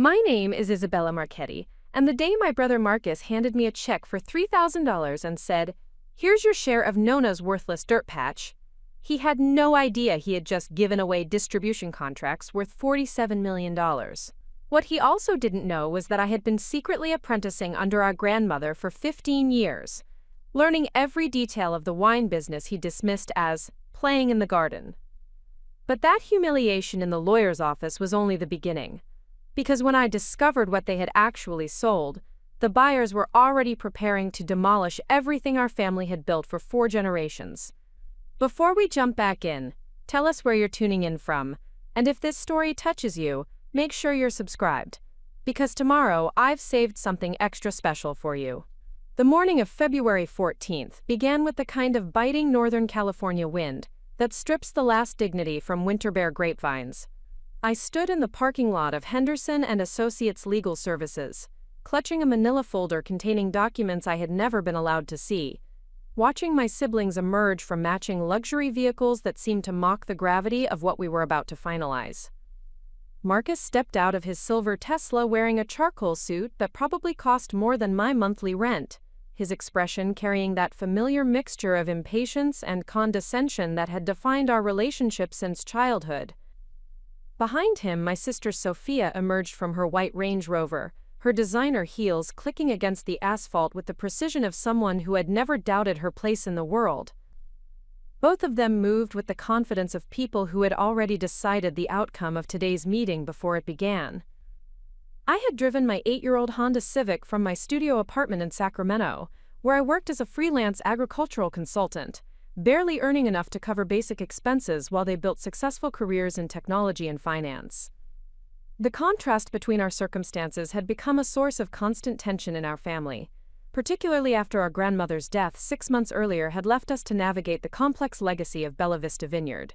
My name is Isabella Marchetti, and the day my brother Marcus handed me a check for $3,000 and said, "Here's your share of Nona's worthless dirt patch," he had no idea he had just given away distribution contracts worth $47 million. What he also didn't know was that I had been secretly apprenticing under our grandmother for 15 years, learning every detail of the wine business he dismissed as playing in the garden. But that humiliation in the lawyer's office was only the beginning, because when I discovered what they had actually sold, the buyers were already preparing to demolish everything our family had built for 4 generations. Before we jump back in, tell us where you're tuning in from, and if this story touches you, make sure you're subscribed, because tomorrow I've saved something extra special for you. The morning of February 14th began with the kind of biting Northern California wind that strips the last dignity from winter bare grapevines. I stood in the parking lot of Henderson and Associates Legal Services, clutching a manila folder containing documents I had never been allowed to see, watching my siblings emerge from matching luxury vehicles that seemed to mock the gravity of what we were about to finalize. Marcus stepped out of his silver Tesla wearing a charcoal suit that probably cost more than my monthly rent, his expression carrying that familiar mixture of impatience and condescension that had defined our relationship since childhood. Behind him, my sister Sophia emerged from her white Range Rover, her designer heels clicking against the asphalt with the precision of someone who had never doubted her place in the world. Both of them moved with the confidence of people who had already decided the outcome of today's meeting before it began. I had driven my 8-year-old Honda Civic from my studio apartment in Sacramento, where I worked as a freelance agricultural consultant, barely earning enough to cover basic expenses while they built successful careers in technology and finance. The contrast between our circumstances had become a source of constant tension in our family, particularly after our grandmother's death 6 months earlier had left us to navigate the complex legacy of Bella Vista Vineyard.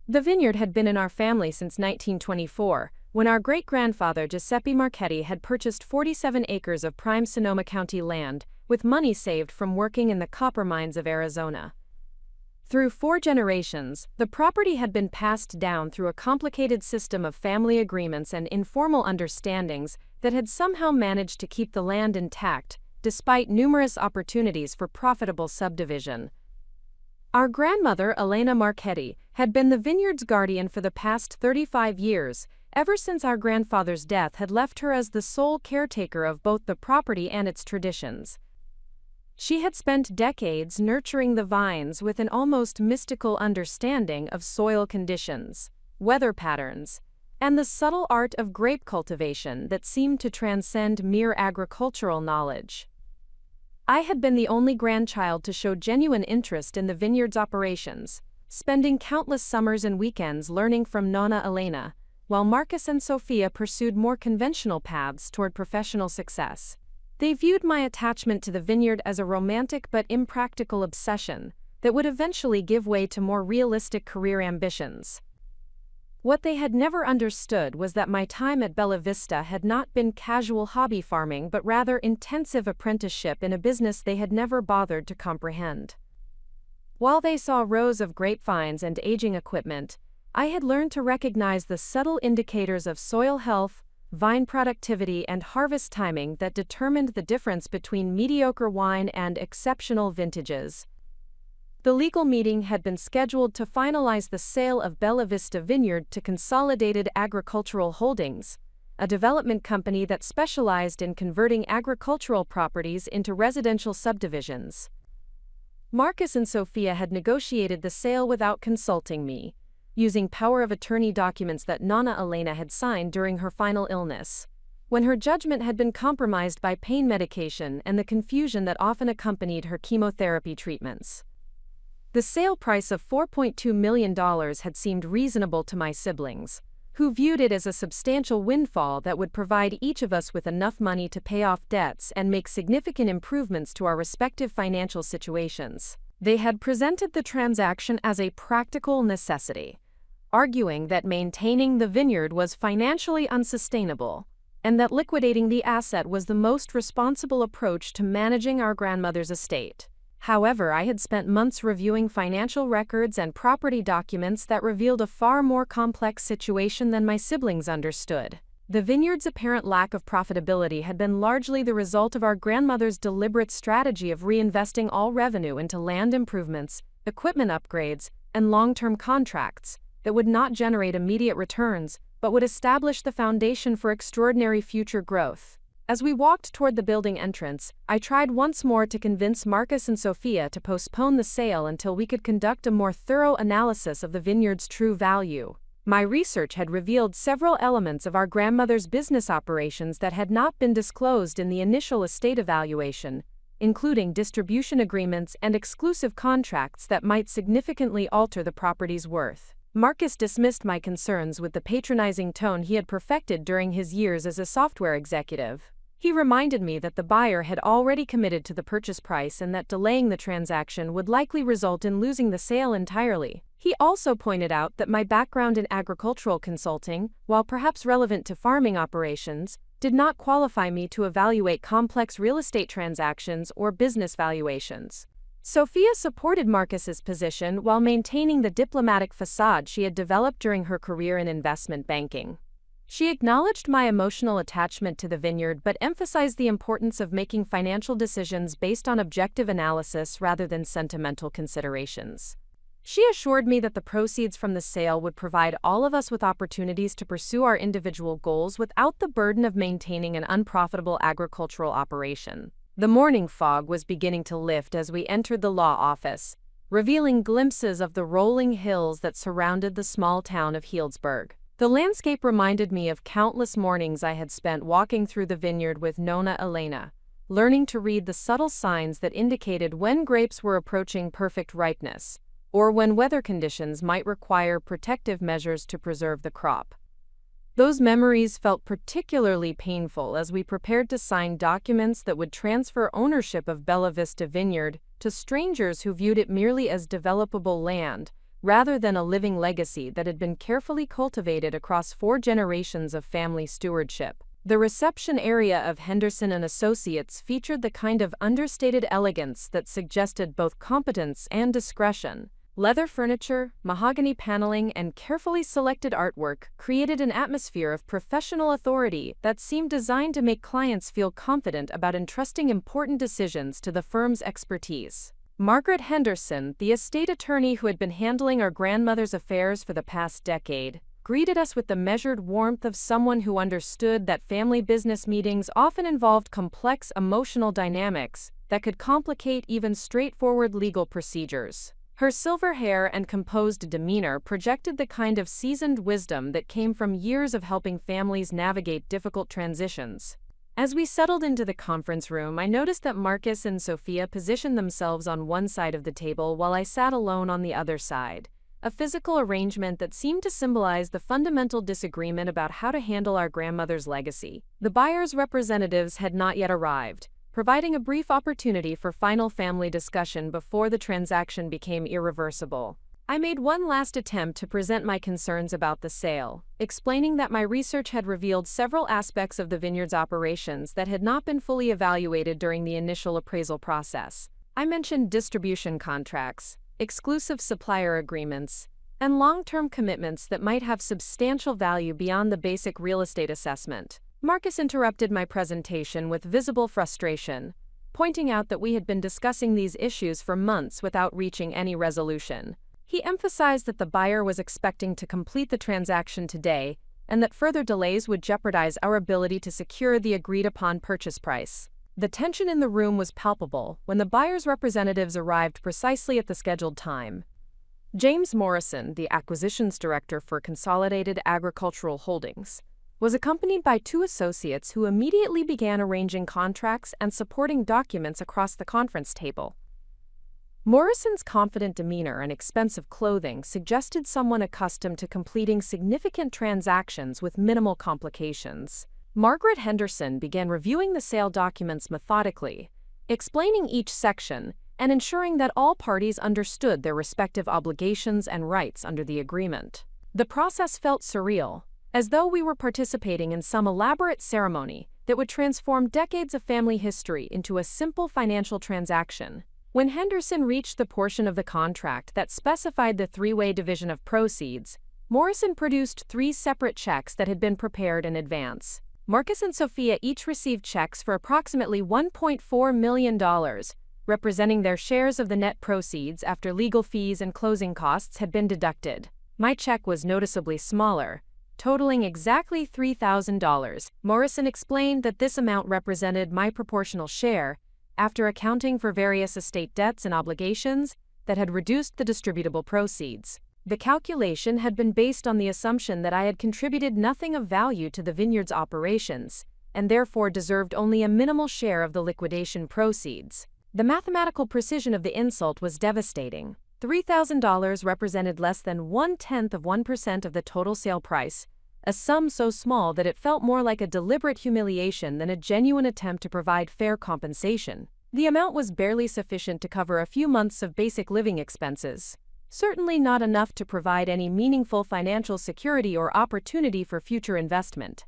The vineyard had been in our family since 1924, when our great-grandfather Giuseppe Marchetti had purchased 47 acres of prime Sonoma County land, with money saved from working in the copper mines of Arizona. Through 4 generations, the property had been passed down through a complicated system of family agreements and informal understandings that had somehow managed to keep the land intact, despite numerous opportunities for profitable subdivision. Our grandmother, Elena Marchetti, had been the vineyard's guardian for the past 35 years, ever since our grandfather's death had left her as the sole caretaker of both the property and its traditions. She had spent decades nurturing the vines with an almost mystical understanding of soil conditions, weather patterns, and the subtle art of grape cultivation that seemed to transcend mere agricultural knowledge. I had been the only grandchild to show genuine interest in the vineyard's operations, spending countless summers and weekends learning from Nonna Elena, while Marcus and Sophia pursued more conventional paths toward professional success. They viewed my attachment to the vineyard as a romantic but impractical obsession that would eventually give way to more realistic career ambitions. What they had never understood was that my time at Bella Vista had not been casual hobby farming but rather intensive apprenticeship in a business they had never bothered to comprehend. While they saw rows of grapevines and aging equipment, I had learned to recognize the subtle indicators of soil health, vine productivity, and harvest timing that determined the difference between mediocre wine and exceptional vintages. The legal meeting had been scheduled to finalize the sale of Bella Vista Vineyard to Consolidated Agricultural Holdings, a development company that specialized in converting agricultural properties into residential subdivisions. Marcus and Sophia had negotiated the sale without consulting me, using power of attorney documents that Nonna Elena had signed during her final illness, when her judgment had been compromised by pain medication and the confusion that often accompanied her chemotherapy treatments. The sale price of $4.2 million had seemed reasonable to my siblings, who viewed it as a substantial windfall that would provide each of us with enough money to pay off debts and make significant improvements to our respective financial situations. They had presented the transaction as a practical necessity, arguing that maintaining the vineyard was financially unsustainable, and that liquidating the asset was the most responsible approach to managing our grandmother's estate. However, I had spent months reviewing financial records and property documents that revealed a far more complex situation than my siblings understood. The vineyard's apparent lack of profitability had been largely the result of our grandmother's deliberate strategy of reinvesting all revenue into land improvements, equipment upgrades, and long-term contracts that would not generate immediate returns, but would establish the foundation for extraordinary future growth. As we walked toward the building entrance, I tried once more to convince Marcus and Sophia to postpone the sale until we could conduct a more thorough analysis of the vineyard's true value. My research had revealed several elements of our grandmother's business operations that had not been disclosed in the initial estate evaluation, including distribution agreements and exclusive contracts that might significantly alter the property's worth. Marcus dismissed my concerns with the patronizing tone he had perfected during his years as a software executive. He reminded me that the buyer had already committed to the purchase price and that delaying the transaction would likely result in losing the sale entirely. He also pointed out that my background in agricultural consulting, while perhaps relevant to farming operations, did not qualify me to evaluate complex real estate transactions or business valuations. Sophia supported Marcus's position while maintaining the diplomatic facade she had developed during her career in investment banking. She acknowledged my emotional attachment to the vineyard but emphasized the importance of making financial decisions based on objective analysis rather than sentimental considerations. She assured me that the proceeds from the sale would provide all of us with opportunities to pursue our individual goals without the burden of maintaining an unprofitable agricultural operation. The morning fog was beginning to lift as we entered the law office, revealing glimpses of the rolling hills that surrounded the small town of Healdsburg. The landscape reminded me of countless mornings I had spent walking through the vineyard with Nona Elena, learning to read the subtle signs that indicated when grapes were approaching perfect ripeness, or when weather conditions might require protective measures to preserve the crop. Those memories felt particularly painful as we prepared to sign documents that would transfer ownership of Bella Vista Vineyard to strangers who viewed it merely as developable land, rather than a living legacy that had been carefully cultivated across 4 generations of family stewardship. The reception area of Henderson and Associates featured the kind of understated elegance that suggested both competence and discretion. Leather furniture, mahogany paneling, and carefully selected artwork created an atmosphere of professional authority that seemed designed to make clients feel confident about entrusting important decisions to the firm's expertise. Margaret Henderson, the estate attorney who had been handling our grandmother's affairs for the past decade, greeted us with the measured warmth of someone who understood that family business meetings often involved complex emotional dynamics that could complicate even straightforward legal procedures. Her silver hair and composed demeanor projected the kind of seasoned wisdom that came from years of helping families navigate difficult transitions. As we settled into the conference room, I noticed that Marcus and Sophia positioned themselves on one side of the table while I sat alone on the other side, a physical arrangement that seemed to symbolize the fundamental disagreement about how to handle our grandmother's legacy. The buyer's representatives had not yet arrived, providing a brief opportunity for final family discussion before the transaction became irreversible. I made one last attempt to present my concerns about the sale, explaining that my research had revealed several aspects of the vineyard's operations that had not been fully evaluated during the initial appraisal process. I mentioned distribution contracts, exclusive supplier agreements, and long-term commitments that might have substantial value beyond the basic real estate assessment. Marcus interrupted my presentation with visible frustration, pointing out that we had been discussing these issues for months without reaching any resolution. He emphasized that the buyer was expecting to complete the transaction today and that further delays would jeopardize our ability to secure the agreed-upon purchase price. The tension in the room was palpable when the buyer's representatives arrived precisely at the scheduled time. James Morrison, the acquisitions director for Consolidated Agricultural Holdings, was accompanied by 2 associates who immediately began arranging contracts and supporting documents across the conference table. Morrison's confident demeanor and expensive clothing suggested someone accustomed to completing significant transactions with minimal complications. Margaret Henderson began reviewing the sale documents methodically, explaining each section and ensuring that all parties understood their respective obligations and rights under the agreement. The process felt surreal, as though we were participating in some elaborate ceremony that would transform decades of family history into a simple financial transaction. When Henderson reached the portion of the contract that specified the 3-way division of proceeds, Morrison produced 3 separate checks that had been prepared in advance. Marcus and Sophia each received checks for approximately $1.4 million, representing their shares of the net proceeds after legal fees and closing costs had been deducted. My check was noticeably smaller, totaling exactly $3,000. Morrison explained that this amount represented my proportional share, after accounting for various estate debts and obligations that had reduced the distributable proceeds. The calculation had been based on the assumption that I had contributed nothing of value to the Vineyard's operations, and therefore deserved only a minimal share of the liquidation proceeds. The mathematical precision of the insult was devastating. $3,000 represented less than 0.1% of the total sale price, a sum so small that it felt more like a deliberate humiliation than a genuine attempt to provide fair compensation. The amount was barely sufficient to cover a few months of basic living expenses. Certainly not enough to provide any meaningful financial security or opportunity for future investment.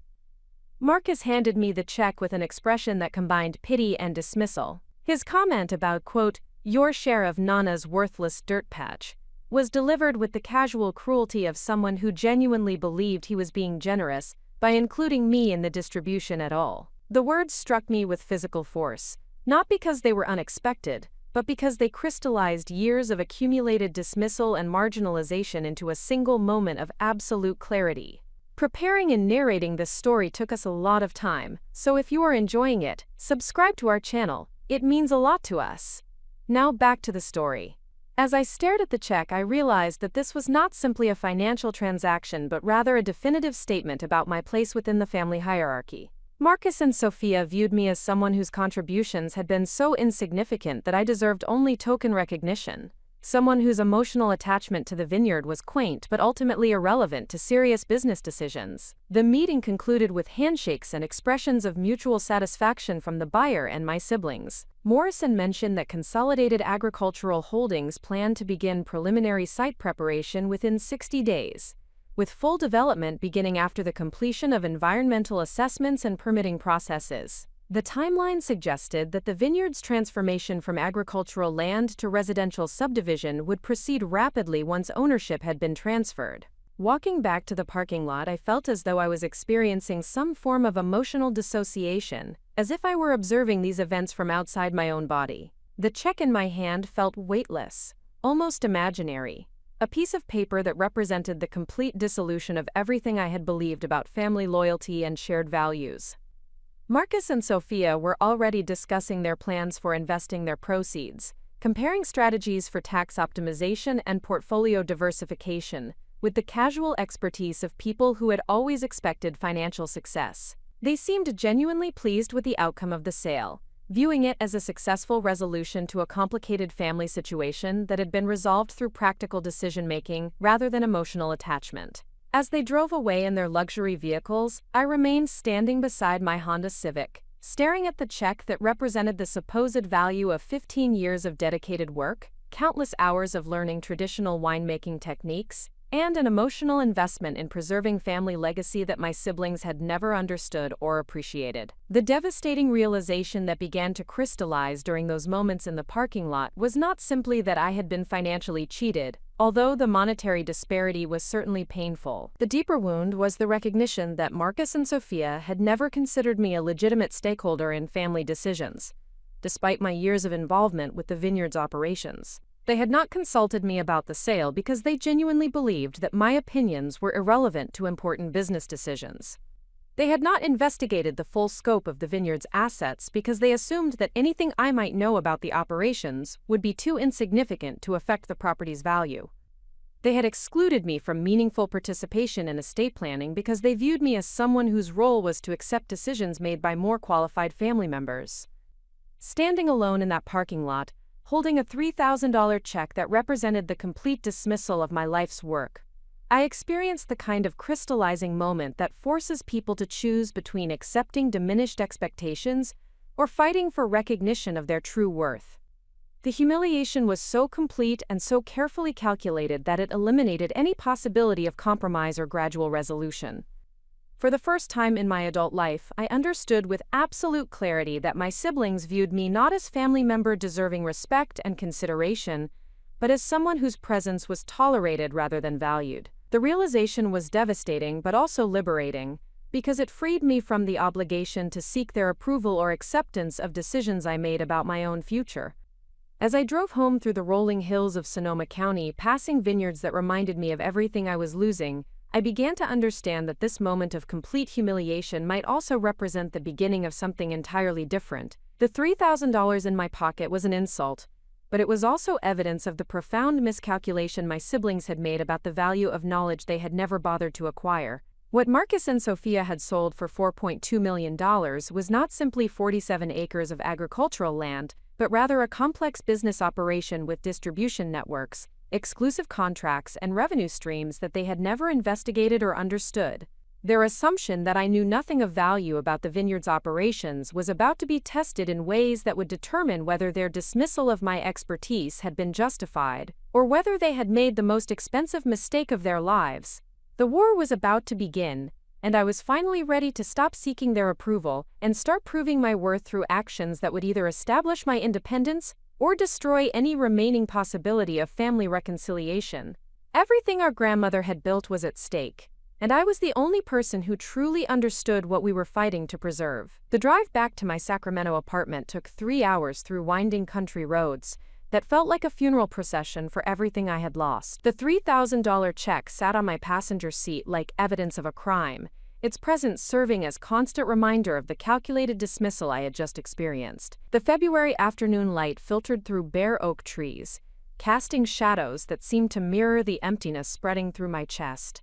Marcus handed me the check with an expression that combined pity and dismissal. His comment about, quote, "your share of Nana's worthless dirt patch," was delivered with the casual cruelty of someone who genuinely believed he was being generous by including me in the distribution at all. The words struck me with physical force, not because they were unexpected, but because they crystallized years of accumulated dismissal and marginalization into a single moment of absolute clarity. Preparing and narrating this story took us a lot of time, so if you are enjoying it, subscribe to our channel. It means a lot to us. Now back to the story. As I stared at the check, I realized that this was not simply a financial transaction but rather a definitive statement about my place within the family hierarchy. Marcus and Sophia viewed me as someone whose contributions had been so insignificant that I deserved only token recognition, someone whose emotional attachment to the Vineyard was quaint but ultimately irrelevant to serious business decisions. The meeting concluded with handshakes and expressions of mutual satisfaction from the buyer and my siblings. Morrison mentioned that Consolidated Agricultural Holdings planned to begin preliminary site preparation within 60 days. With full development beginning after the completion of environmental assessments and permitting processes. The timeline suggested that the Vineyard's transformation from agricultural land to residential subdivision would proceed rapidly once ownership had been transferred. Walking back to the parking lot, I felt as though I was experiencing some form of emotional dissociation, as if I were observing these events from outside my own body. The check in my hand felt weightless, almost imaginary. A piece of paper that represented the complete dissolution of everything I had believed about family loyalty and shared values. Marcus and Sophia were already discussing their plans for investing their proceeds, comparing strategies for tax optimization and portfolio diversification, with the casual expertise of people who had always expected financial success. They seemed genuinely pleased with the outcome of the sale, viewing it as a successful resolution to a complicated family situation that had been resolved through practical decision-making rather than emotional attachment. As they drove away in their luxury vehicles, I remained standing beside my Honda Civic, staring at the check that represented the supposed value of 15 years of dedicated work, countless hours of learning traditional winemaking techniques, and an emotional investment in preserving family legacy that my siblings had never understood or appreciated. The devastating realization that began to crystallize during those moments in the parking lot was not simply that I had been financially cheated, although the monetary disparity was certainly painful. The deeper wound was the recognition that Marcus and Sophia had never considered me a legitimate stakeholder in family decisions, despite my years of involvement with the Vineyard's operations. They had not consulted me about the sale because they genuinely believed that my opinions were irrelevant to important business decisions. They had not investigated the full scope of the Vineyard's assets because they assumed that anything I might know about the operations would be too insignificant to affect the property's value. They had excluded me from meaningful participation in estate planning because they viewed me as someone whose role was to accept decisions made by more qualified family members. Standing alone in that parking lot, holding a $3,000 check that represented the complete dismissal of my life's work, I experienced the kind of crystallizing moment that forces people to choose between accepting diminished expectations or fighting for recognition of their true worth. The humiliation was so complete and so carefully calculated that it eliminated any possibility of compromise or gradual resolution. For the first time in my adult life, I understood with absolute clarity that my siblings viewed me not as family member deserving respect and consideration, but as someone whose presence was tolerated rather than valued. The realization was devastating but also liberating, because it freed me from the obligation to seek their approval or acceptance of decisions I made about my own future. As I drove home through the rolling hills of Sonoma County, passing vineyards that reminded me of everything I was losing, I began to understand that this moment of complete humiliation might also represent the beginning of something entirely different. The $3,000 in my pocket was an insult, but it was also evidence of the profound miscalculation my siblings had made about the value of knowledge they had never bothered to acquire. What Marcus and Sophia had sold for $4.2 million was not simply 47 acres of agricultural land, but rather a complex business operation with distribution networks, exclusive contracts, and revenue streams that they had never investigated or understood. Their assumption that I knew nothing of value about the vineyard's operations was about to be tested in ways that would determine whether their dismissal of my expertise had been justified, or whether they had made the most expensive mistake of their lives. The war was about to begin, and I was finally ready to stop seeking their approval and start proving my worth through actions that would either establish my independence or destroy any remaining possibility of family reconciliation. Everything our grandmother had built was at stake, and I was the only person who truly understood what we were fighting to preserve. The drive back to my Sacramento apartment took 3 hours through winding country roads that felt like a funeral procession for everything I had lost. The $3,000 check sat on my passenger seat like evidence of a crime, its presence serving as constant reminder of the calculated dismissal I had just experienced. The February afternoon light filtered through bare oak trees, casting shadows that seemed to mirror the emptiness spreading through my chest.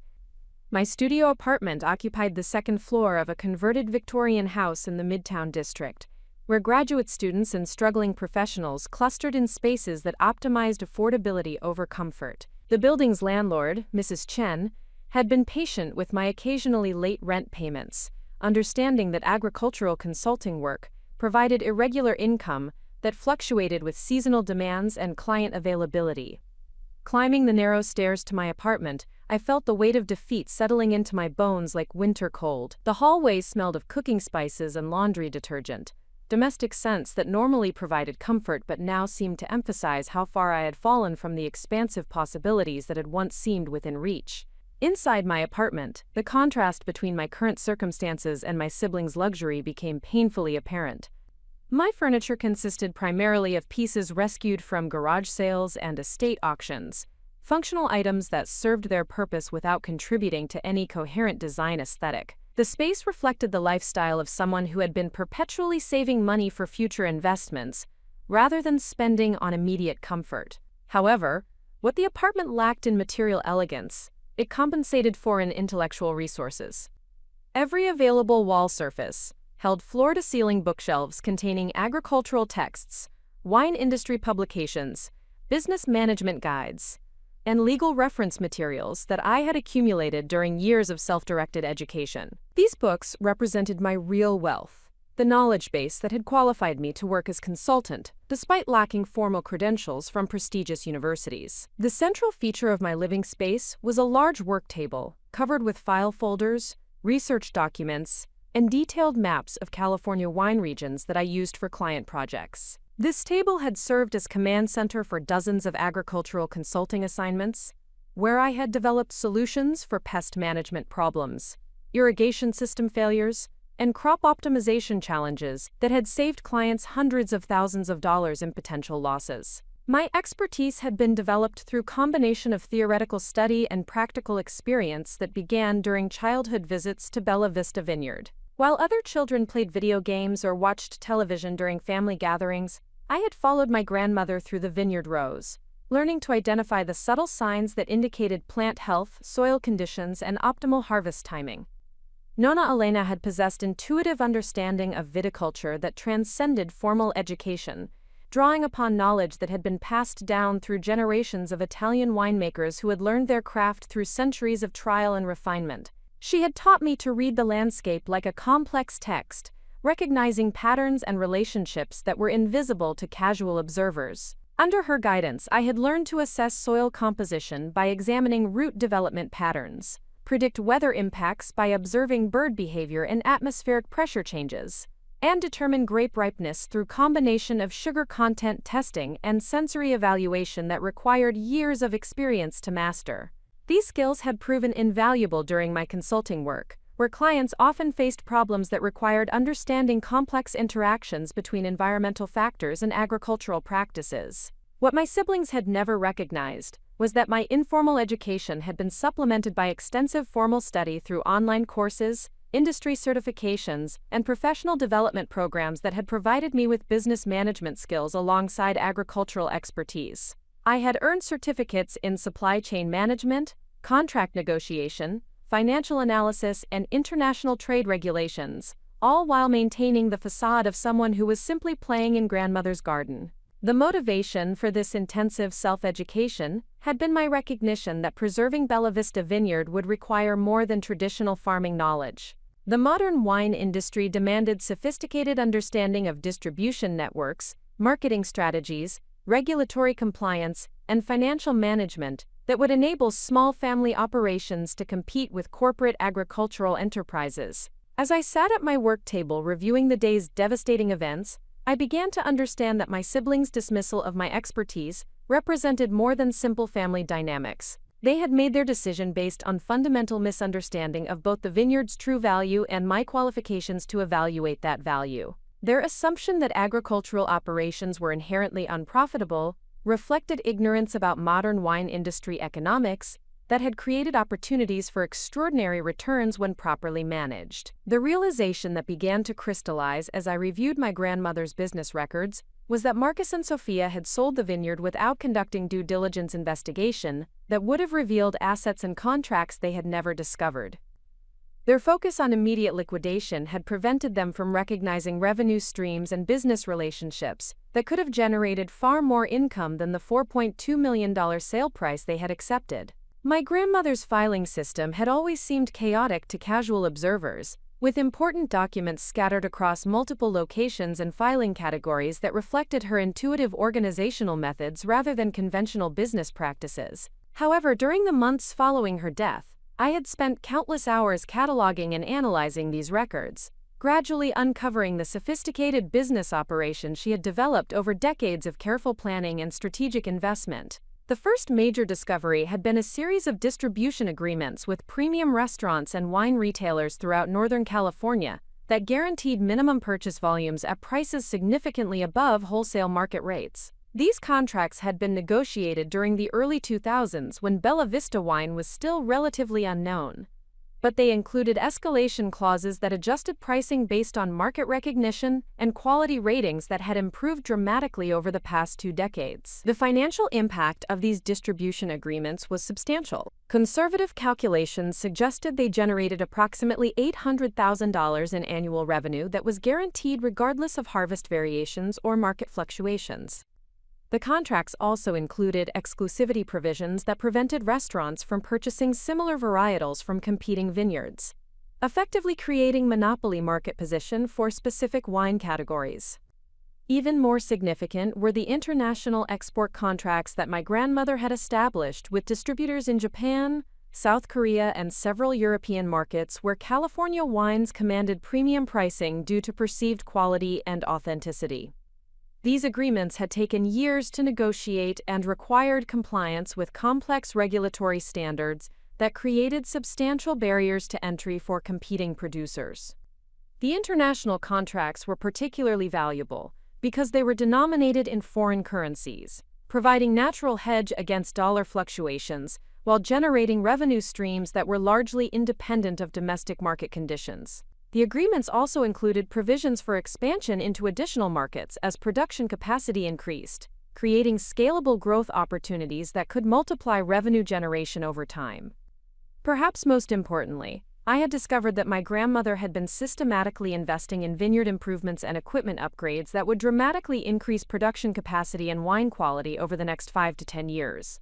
My studio apartment occupied the second floor of a converted Victorian house in the Midtown district, where graduate students and struggling professionals clustered in spaces that optimized affordability over comfort. The building's landlord, Mrs. Chen, had been patient with my occasionally late rent payments, understanding that agricultural consulting work provided irregular income that fluctuated with seasonal demands and client availability. Climbing the narrow stairs to my apartment, I felt the weight of defeat settling into my bones like winter cold. The hallways smelled of cooking spices and laundry detergent, domestic scents that normally provided comfort but now seemed to emphasize how far I had fallen from the expansive possibilities that had once seemed within reach. Inside my apartment, the contrast between my current circumstances and my siblings' luxury became painfully apparent. My furniture consisted primarily of pieces rescued from garage sales and estate auctions, functional items that served their purpose without contributing to any coherent design aesthetic. The space reflected the lifestyle of someone who had been perpetually saving money for future investments, rather than spending on immediate comfort. However, what the apartment lacked in material elegance, it compensated for in intellectual resources. Every available wall surface held floor-to-ceiling bookshelves containing agricultural texts, wine industry publications, business management guides, and legal reference materials that I had accumulated during years of self-directed education. These books represented my real wealth, the knowledge base that had qualified me to work as consultant, despite lacking formal credentials from prestigious universities. The central feature of my living space was a large work table, covered with file folders, research documents, and detailed maps of California wine regions that I used for client projects. This table had served as command center for dozens of agricultural consulting assignments, where I had developed solutions for pest management problems, irrigation system failures, and crop optimization challenges that had saved clients hundreds of thousands of dollars in potential losses. My expertise had been developed through combination of theoretical study and practical experience that began during childhood visits to Bella Vista Vineyard. While other children played video games or watched television during family gatherings, I had followed my grandmother through the vineyard rows, learning to identify the subtle signs that indicated plant health, soil conditions, and optimal harvest timing. Nona Elena had possessed intuitive understanding of viticulture that transcended formal education, drawing upon knowledge that had been passed down through generations of Italian winemakers who had learned their craft through centuries of trial and refinement. She had taught me to read the landscape like a complex text, recognizing patterns and relationships that were invisible to casual observers. Under her guidance, I had learned to assess soil composition by examining root development patterns, predict weather impacts by observing bird behavior and atmospheric pressure changes, and determine grape ripeness through combination of sugar content testing and sensory evaluation that required years of experience to master. These skills had proven invaluable during my consulting work, where clients often faced problems that required understanding complex interactions between environmental factors and agricultural practices. What my siblings had never recognized was that my informal education had been supplemented by extensive formal study through online courses, industry certifications, and professional development programs that had provided me with business management skills alongside agricultural expertise. I had earned certificates in supply chain management, contract negotiation, financial analysis, and international trade regulations, all while maintaining the facade of someone who was simply playing in grandmother's garden. The motivation for this intensive self-education had been my recognition that preserving Bella Vista Vineyard would require more than traditional farming knowledge. The modern wine industry demanded sophisticated understanding of distribution networks, marketing strategies, regulatory compliance, and financial management that would enable small family operations to compete with corporate agricultural enterprises. As I sat at my work table reviewing the day's devastating events, I began to understand that my siblings' dismissal of my expertise represented more than simple family dynamics. They had made their decision based on fundamental misunderstanding of both the vineyard's true value and my qualifications to evaluate that value. Their assumption that agricultural operations were inherently unprofitable reflected ignorance about modern wine industry economics that had created opportunities for extraordinary returns when properly managed. The realization that began to crystallize as I reviewed my grandmother's business records was that Marcus and Sophia had sold the vineyard without conducting due diligence investigation that would have revealed assets and contracts they had never discovered. Their focus on immediate liquidation had prevented them from recognizing revenue streams and business relationships that could have generated far more income than the $4.2 million sale price they had accepted. My grandmother's filing system had always seemed chaotic to casual observers, with important documents scattered across multiple locations and filing categories that reflected her intuitive organizational methods rather than conventional business practices. However, during the months following her death, I had spent countless hours cataloging and analyzing these records, gradually uncovering the sophisticated business operations she had developed over decades of careful planning and strategic investment. The first major discovery had been a series of distribution agreements with premium restaurants and wine retailers throughout Northern California that guaranteed minimum purchase volumes at prices significantly above wholesale market rates. These contracts had been negotiated during the early 2000s when Bella Vista wine was still relatively unknown, but they included escalation clauses that adjusted pricing based on market recognition and quality ratings that had improved dramatically over the past 2 decades. The financial impact of these distribution agreements was substantial. Conservative calculations suggested they generated approximately $800,000 in annual revenue that was guaranteed regardless of harvest variations or market fluctuations. The contracts also included exclusivity provisions that prevented restaurants from purchasing similar varietals from competing vineyards, effectively creating monopoly market position for specific wine categories. Even more significant were the international export contracts that my grandmother had established with distributors in Japan, South Korea, and several European markets where California wines commanded premium pricing due to perceived quality and authenticity. These agreements had taken years to negotiate and required compliance with complex regulatory standards that created substantial barriers to entry for competing producers. The international contracts were particularly valuable because they were denominated in foreign currencies, providing natural hedge against dollar fluctuations while generating revenue streams that were largely independent of domestic market conditions. The agreements also included provisions for expansion into additional markets as production capacity increased, creating scalable growth opportunities that could multiply revenue generation over time. Perhaps most importantly, I had discovered that my grandmother had been systematically investing in vineyard improvements and equipment upgrades that would dramatically increase production capacity and wine quality over the next 5 to 10 years.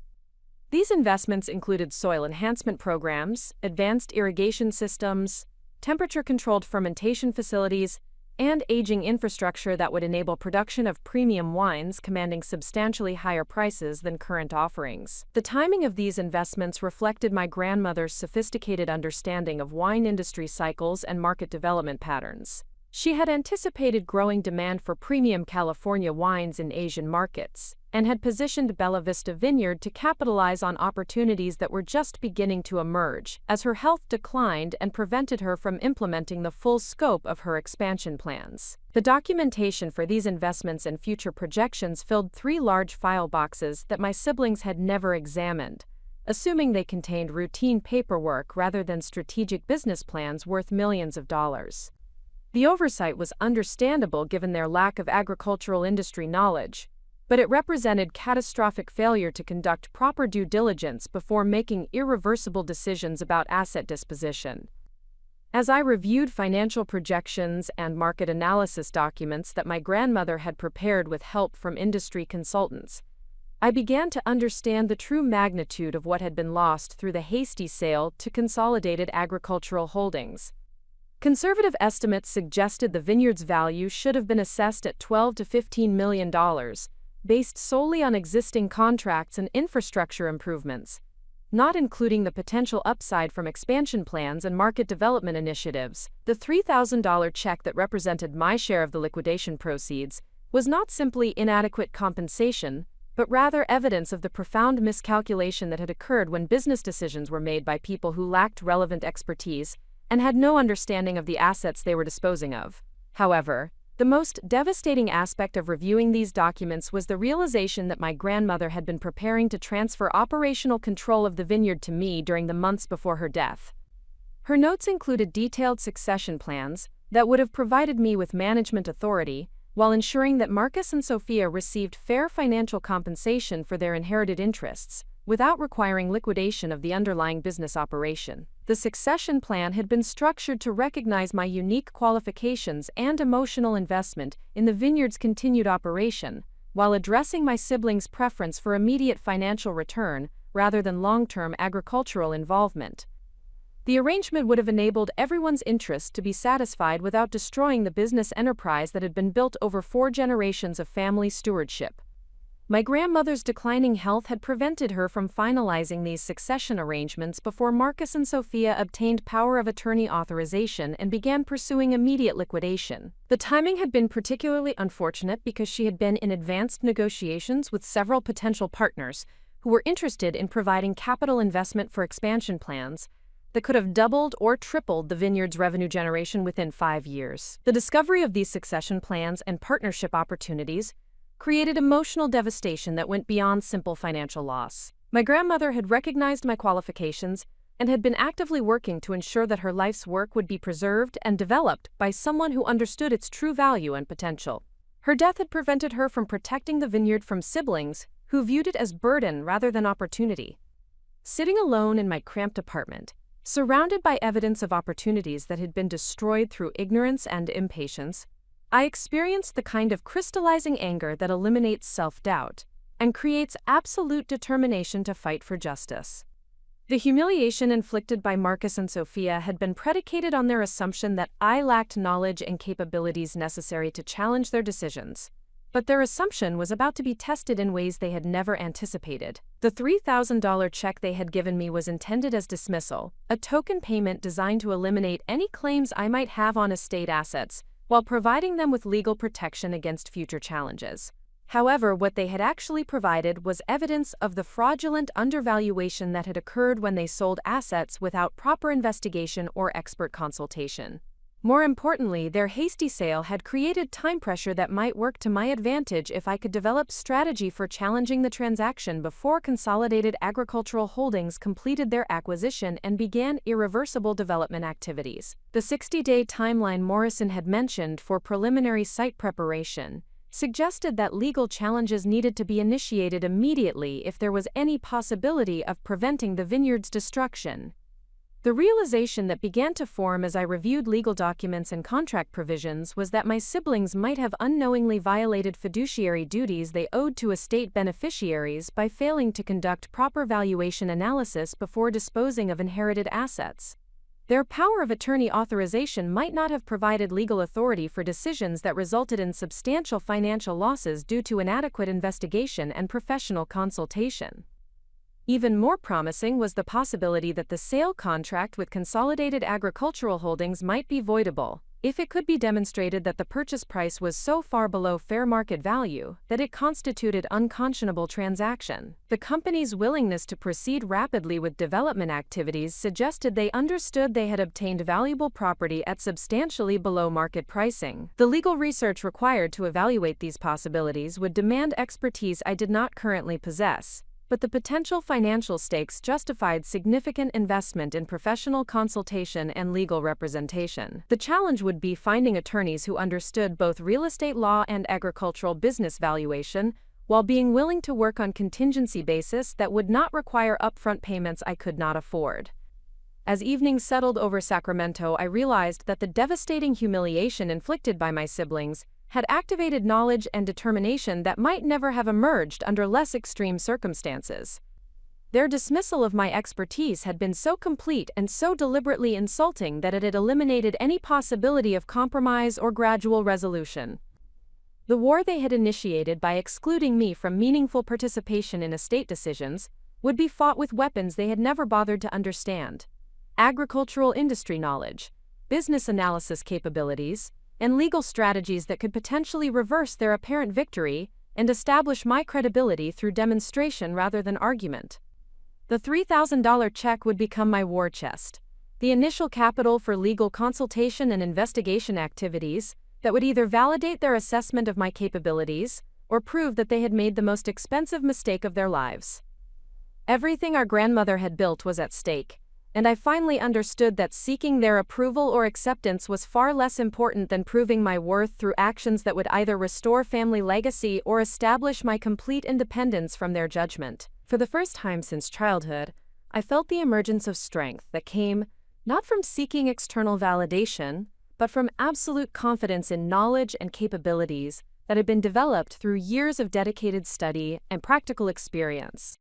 These investments included soil enhancement programs, advanced irrigation systems, temperature-controlled fermentation facilities, and aging infrastructure that would enable production of premium wines commanding substantially higher prices than current offerings. The timing of these investments reflected my grandmother's sophisticated understanding of wine industry cycles and market development patterns. She had anticipated growing demand for premium California wines in Asian markets, and had positioned Bella Vista Vineyard to capitalize on opportunities that were just beginning to emerge, as her health declined and prevented her from implementing the full scope of her expansion plans. The documentation for these investments and future projections filled 3 large file boxes that my siblings had never examined, assuming they contained routine paperwork rather than strategic business plans worth millions of dollars. The oversight was understandable given their lack of agricultural industry knowledge, but it represented catastrophic failure to conduct proper due diligence before making irreversible decisions about asset disposition. As I reviewed financial projections and market analysis documents that my grandmother had prepared with help from industry consultants, I began to understand the true magnitude of what had been lost through the hasty sale to Consolidated Agricultural Holdings. Conservative estimates suggested the vineyard's value should have been assessed at $12 to $15 million, based solely on existing contracts and infrastructure improvements, not including the potential upside from expansion plans and market development initiatives. The $3,000 check that represented my share of the liquidation proceeds was not simply inadequate compensation, but rather evidence of the profound miscalculation that had occurred when business decisions were made by people who lacked relevant expertise and had no understanding of the assets they were disposing of. However, the most devastating aspect of reviewing these documents was the realization that my grandmother had been preparing to transfer operational control of the vineyard to me during the months before her death. Her notes included detailed succession plans that would have provided me with management authority, while ensuring that Marcus and Sophia received fair financial compensation for their inherited interests, without requiring liquidation of the underlying business operation. The succession plan had been structured to recognize my unique qualifications and emotional investment in the vineyard's continued operation, while addressing my siblings' preference for immediate financial return rather than long-term agricultural involvement. The arrangement would have enabled everyone's interest to be satisfied without destroying the business enterprise that had been built over 4 generations of family stewardship. My grandmother's declining health had prevented her from finalizing these succession arrangements before Marcus and Sophia obtained power of attorney authorization and began pursuing immediate liquidation. The timing had been particularly unfortunate because she had been in advanced negotiations with several potential partners who were interested in providing capital investment for expansion plans that could have doubled or tripled the vineyard's revenue generation within 5 years. The discovery of these succession plans and partnership opportunities created emotional devastation that went beyond simple financial loss. My grandmother had recognized my qualifications and had been actively working to ensure that her life's work would be preserved and developed by someone who understood its true value and potential. Her death had prevented her from protecting the vineyard from siblings who viewed it as burden rather than opportunity. Sitting alone in my cramped apartment, surrounded by evidence of opportunities that had been destroyed through ignorance and impatience, I experienced the kind of crystallizing anger that eliminates self-doubt and creates absolute determination to fight for justice. The humiliation inflicted by Marcus and Sophia had been predicated on their assumption that I lacked knowledge and capabilities necessary to challenge their decisions. But their assumption was about to be tested in ways they had never anticipated. The $3,000 check they had given me was intended as dismissal, a token payment designed to eliminate any claims I might have on estate assets, while providing them with legal protection against future challenges. However, what they had actually provided was evidence of the fraudulent undervaluation that had occurred when they sold assets without proper investigation or expert consultation. More importantly, their hasty sale had created time pressure that might work to my advantage if I could develop strategy for challenging the transaction before Consolidated Agricultural Holdings completed their acquisition and began irreversible development activities. The 60-day timeline Morrison had mentioned for preliminary site preparation suggested that legal challenges needed to be initiated immediately if there was any possibility of preventing the vineyard's destruction. The realization that began to form as I reviewed legal documents and contract provisions was that my siblings might have unknowingly violated fiduciary duties they owed to estate beneficiaries by failing to conduct proper valuation analysis before disposing of inherited assets. Their power of attorney authorization might not have provided legal authority for decisions that resulted in substantial financial losses due to inadequate investigation and professional consultation. Even more promising was the possibility that the sale contract with Consolidated Agricultural Holdings might be voidable, if it could be demonstrated that the purchase price was so far below fair market value that it constituted unconscionable transaction. The company's willingness to proceed rapidly with development activities suggested they understood they had obtained valuable property at substantially below market pricing. The legal research required to evaluate these possibilities would demand expertise I did not currently possess, but the potential financial stakes justified significant investment in professional consultation and legal representation. The challenge would be finding attorneys who understood both real estate law and agricultural business valuation, while being willing to work on contingency basis that would not require upfront payments I could not afford. As evening settled over Sacramento, I realized that the devastating humiliation inflicted by my siblings had activated knowledge and determination that might never have emerged under less extreme circumstances. Their dismissal of my expertise had been so complete and so deliberately insulting that it had eliminated any possibility of compromise or gradual resolution. The war they had initiated by excluding me from meaningful participation in estate decisions would be fought with weapons they had never bothered to understand: agricultural industry knowledge, business analysis capabilities, and legal strategies that could potentially reverse their apparent victory and establish my credibility through demonstration rather than argument. The $3,000 check would become my war chest, the initial capital for legal consultation and investigation activities that would either validate their assessment of my capabilities or prove that they had made the most expensive mistake of their lives. Everything our grandmother had built was at stake, and I finally understood that seeking their approval or acceptance was far less important than proving my worth through actions that would either restore family legacy or establish my complete independence from their judgment. For the first time since childhood, I felt the emergence of strength that came not from seeking external validation, but from absolute confidence in knowledge and capabilities that had been developed through years of dedicated study and practical experience.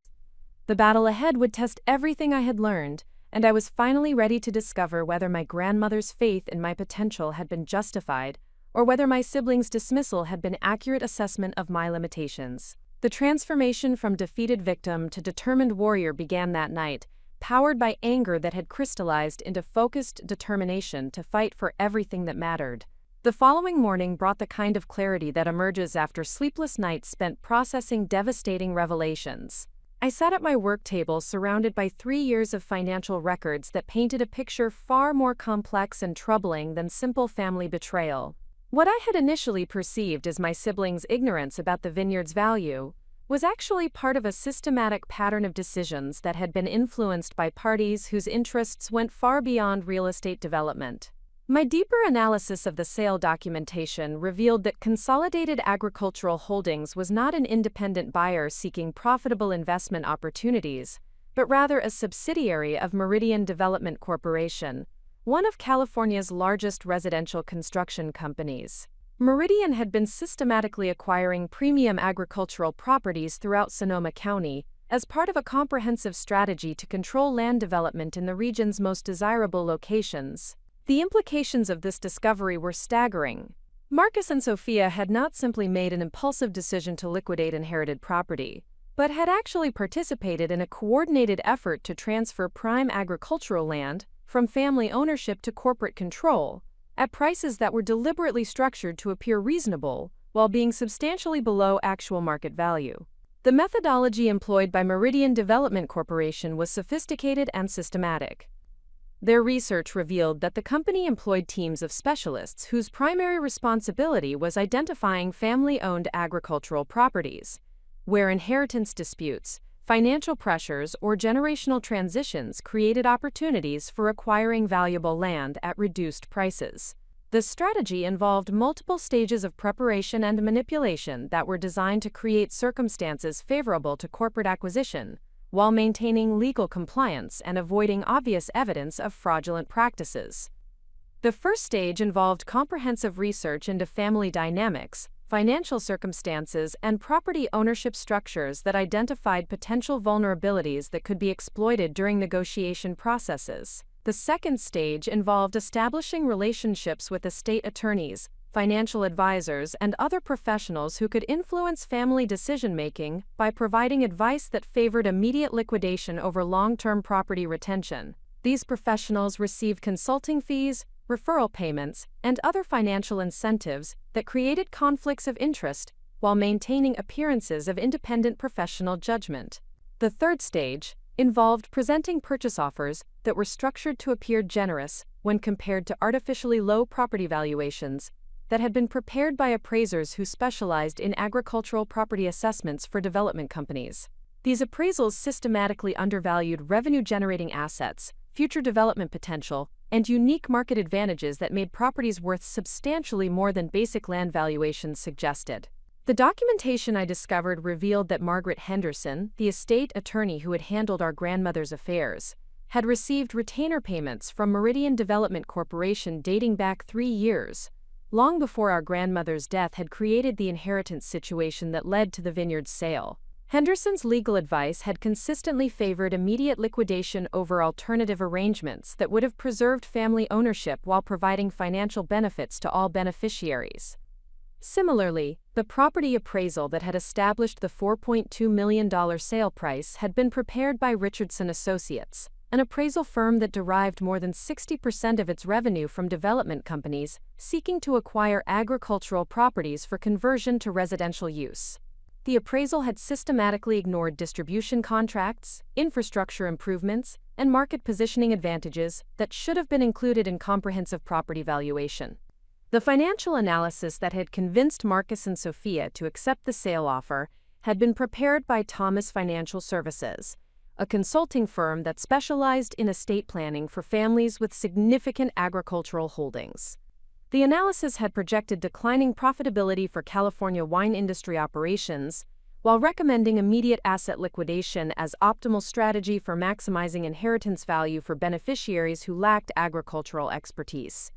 The battle ahead would test everything I had learned, and I was finally ready to discover whether my grandmother's faith in my potential had been justified, or whether my siblings' dismissal had been an accurate assessment of my limitations. The transformation from defeated victim to determined warrior began that night, powered by anger that had crystallized into focused determination to fight for everything that mattered. The following morning brought the kind of clarity that emerges after sleepless nights spent processing devastating revelations. I sat at my work table surrounded by 3 years of financial records that painted a picture far more complex and troubling than simple family betrayal. What I had initially perceived as my siblings' ignorance about the vineyard's value was actually part of a systematic pattern of decisions that had been influenced by parties whose interests went far beyond real estate development. My deeper analysis of the sale documentation revealed that Consolidated Agricultural Holdings was not an independent buyer seeking profitable investment opportunities, but rather a subsidiary of Meridian Development Corporation, one of California's largest residential construction companies. Meridian had been systematically acquiring premium agricultural properties throughout Sonoma County as part of a comprehensive strategy to control land development in the region's most desirable locations. The implications of this discovery were staggering. Marcus and Sophia had not simply made an impulsive decision to liquidate inherited property, but had actually participated in a coordinated effort to transfer prime agricultural land from family ownership to corporate control, at prices that were deliberately structured to appear reasonable while being substantially below actual market value. The methodology employed by Meridian Development Corporation was sophisticated and systematic. Their research revealed that the company employed teams of specialists whose primary responsibility was identifying family-owned agricultural properties, where inheritance disputes, financial pressures, or generational transitions created opportunities for acquiring valuable land at reduced prices. The strategy involved multiple stages of preparation and manipulation that were designed to create circumstances favorable to corporate acquisition, while maintaining legal compliance and avoiding obvious evidence of fraudulent practices. The first stage involved comprehensive research into family dynamics, financial circumstances, and property ownership structures that identified potential vulnerabilities that could be exploited during negotiation processes. The second stage involved establishing relationships with estate attorneys, financial advisors, and other professionals who could influence family decision-making by providing advice that favored immediate liquidation over long-term property retention. These professionals received consulting fees, referral payments, and other financial incentives that created conflicts of interest while maintaining appearances of independent professional judgment. The third stage involved presenting purchase offers that were structured to appear generous when compared to artificially low property valuations that had been prepared by appraisers who specialized in agricultural property assessments for development companies. These appraisals systematically undervalued revenue-generating assets, future development potential, and unique market advantages that made properties worth substantially more than basic land valuations suggested. The documentation I discovered revealed that Margaret Henderson, the estate attorney who had handled our grandmother's affairs, had received retainer payments from Meridian Development Corporation dating back 3 years, long before our grandmother's death had created the inheritance situation that led to the Vineyard's sale. Henderson's legal advice had consistently favored immediate liquidation over alternative arrangements that would have preserved family ownership while providing financial benefits to all beneficiaries. Similarly, the property appraisal that had established the $4.2 million sale price had been prepared by Richardson Associates, an appraisal firm that derived more than 60% of its revenue from development companies seeking to acquire agricultural properties for conversion to residential use. The appraisal had systematically ignored distribution contracts, infrastructure improvements, and market positioning advantages that should have been included in comprehensive property valuation. The financial analysis that had convinced Marcus and Sophia to accept the sale offer had been prepared by Thomas Financial Services, a consulting firm that specialized in estate planning for families with significant agricultural holdings. The analysis had projected declining profitability for California wine industry operations, while recommending immediate asset liquidation as optimal strategy for maximizing inheritance value for beneficiaries who lacked agricultural expertise.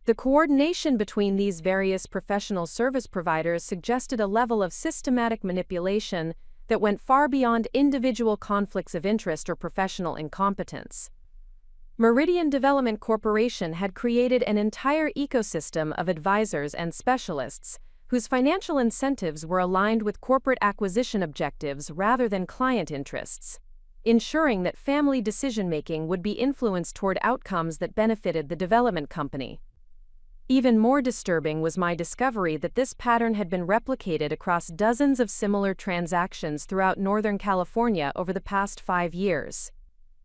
The coordination between these various professional service providers suggested a level of systematic manipulation that went far beyond individual conflicts of interest or professional incompetence. Meridian Development Corporation had created an entire ecosystem of advisors and specialists whose financial incentives were aligned with corporate acquisition objectives rather than client interests, ensuring that family decision-making would be influenced toward outcomes that benefited the development company. Even more disturbing was my discovery that this pattern had been replicated across dozens of similar transactions throughout Northern California over the past 5 years.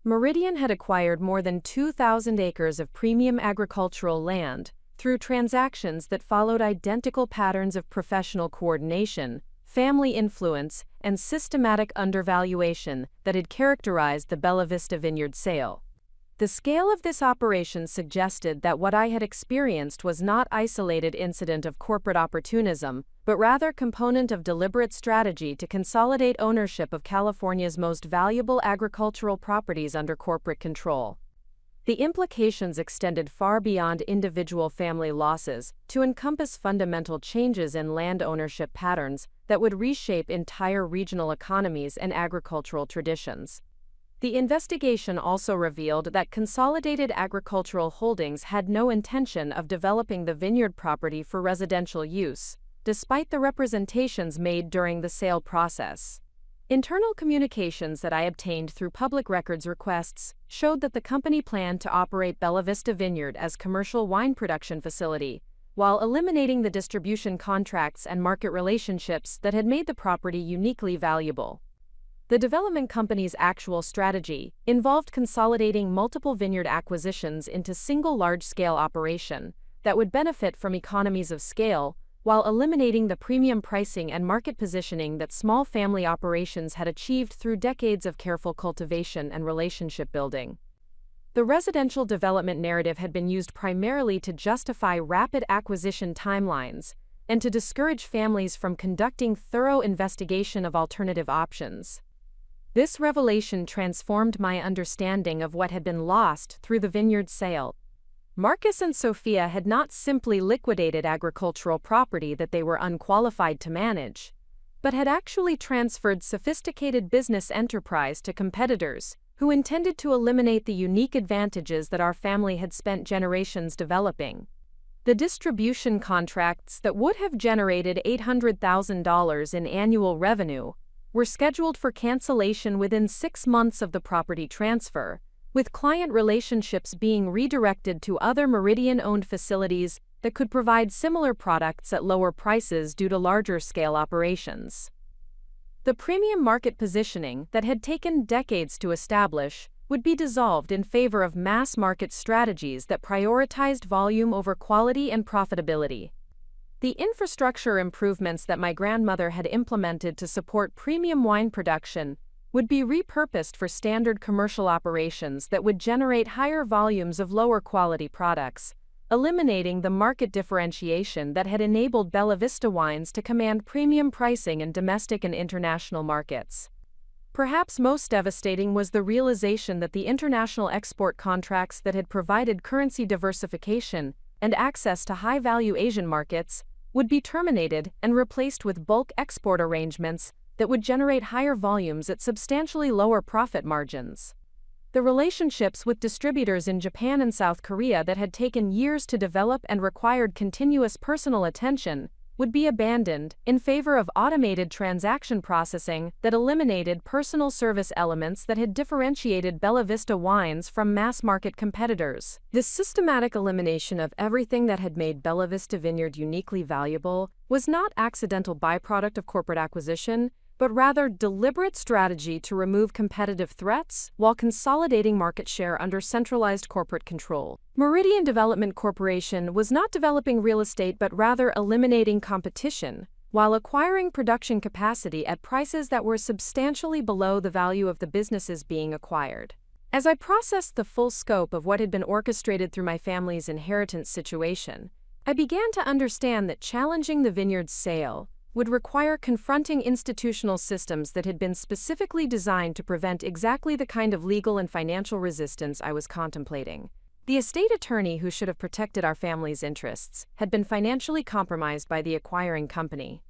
Meridian had acquired more than 2,000 acres of premium agricultural land through transactions that followed identical patterns of professional coordination, family influence, and systematic undervaluation that had characterized the Bella Vista Vineyard sale. The scale of this operation suggested that what I had experienced was not an isolated incident of corporate opportunism, but rather a component of deliberate strategy to consolidate ownership of California's most valuable agricultural properties under corporate control. The implications extended far beyond individual family losses to encompass fundamental changes in land ownership patterns that would reshape entire regional economies and agricultural traditions. The investigation also revealed that Consolidated Agricultural Holdings had no intention of developing the vineyard property for residential use, despite the representations made during the sale process. Internal communications that I obtained through public records requests showed that the company planned to operate Bella Vista Vineyard as commercial wine production facility, while eliminating the distribution contracts and market relationships that had made the property uniquely valuable. The development company's actual strategy involved consolidating multiple vineyard acquisitions into single large-scale operation that would benefit from economies of scale, while eliminating the premium pricing and market positioning that small family operations had achieved through decades of careful cultivation and relationship building. The residential development narrative had been used primarily to justify rapid acquisition timelines and to discourage families from conducting thorough investigation of alternative options. This revelation transformed my understanding of what had been lost through the vineyard sale. Marcus and Sophia had not simply liquidated agricultural property that they were unqualified to manage, but had actually transferred sophisticated business enterprise to competitors who intended to eliminate the unique advantages that our family had spent generations developing. The distribution contracts that would have generated $800,000 in annual revenue were scheduled for cancellation within 6 months of the property transfer, with client relationships being redirected to other Meridian-owned facilities that could provide similar products at lower prices due to larger-scale operations. The premium market positioning that had taken decades to establish would be dissolved in favor of mass-market strategies that prioritized volume over quality and profitability. The infrastructure improvements that my grandmother had implemented to support premium wine production would be repurposed for standard commercial operations that would generate higher volumes of lower-quality products, eliminating the market differentiation that had enabled Bella Vista wines to command premium pricing in domestic and international markets. Perhaps most devastating was the realization that the international export contracts that had provided currency diversification and access to high-value Asian markets would be terminated and replaced with bulk export arrangements that would generate higher volumes at substantially lower profit margins. The relationships with distributors in Japan and South Korea that had taken years to develop and required continuous personal attention would be abandoned in favor of automated transaction processing that eliminated personal service elements that had differentiated Bella Vista wines from mass-market competitors. This systematic elimination of everything that had made Bella Vista Vineyard uniquely valuable was not accidental byproduct of corporate acquisition, but rather deliberate strategy to remove competitive threats while consolidating market share under centralized corporate control. Meridian Development Corporation was not developing real estate but rather eliminating competition, while acquiring production capacity at prices that were substantially below the value of the businesses being acquired. As I processed the full scope of what had been orchestrated through my family's inheritance situation, I began to understand that challenging the vineyard's sale would require confronting institutional systems that had been specifically designed to prevent exactly the kind of legal and financial resistance I was contemplating. The estate attorney who should have protected our family's interests had been financially compromised by the acquiring company.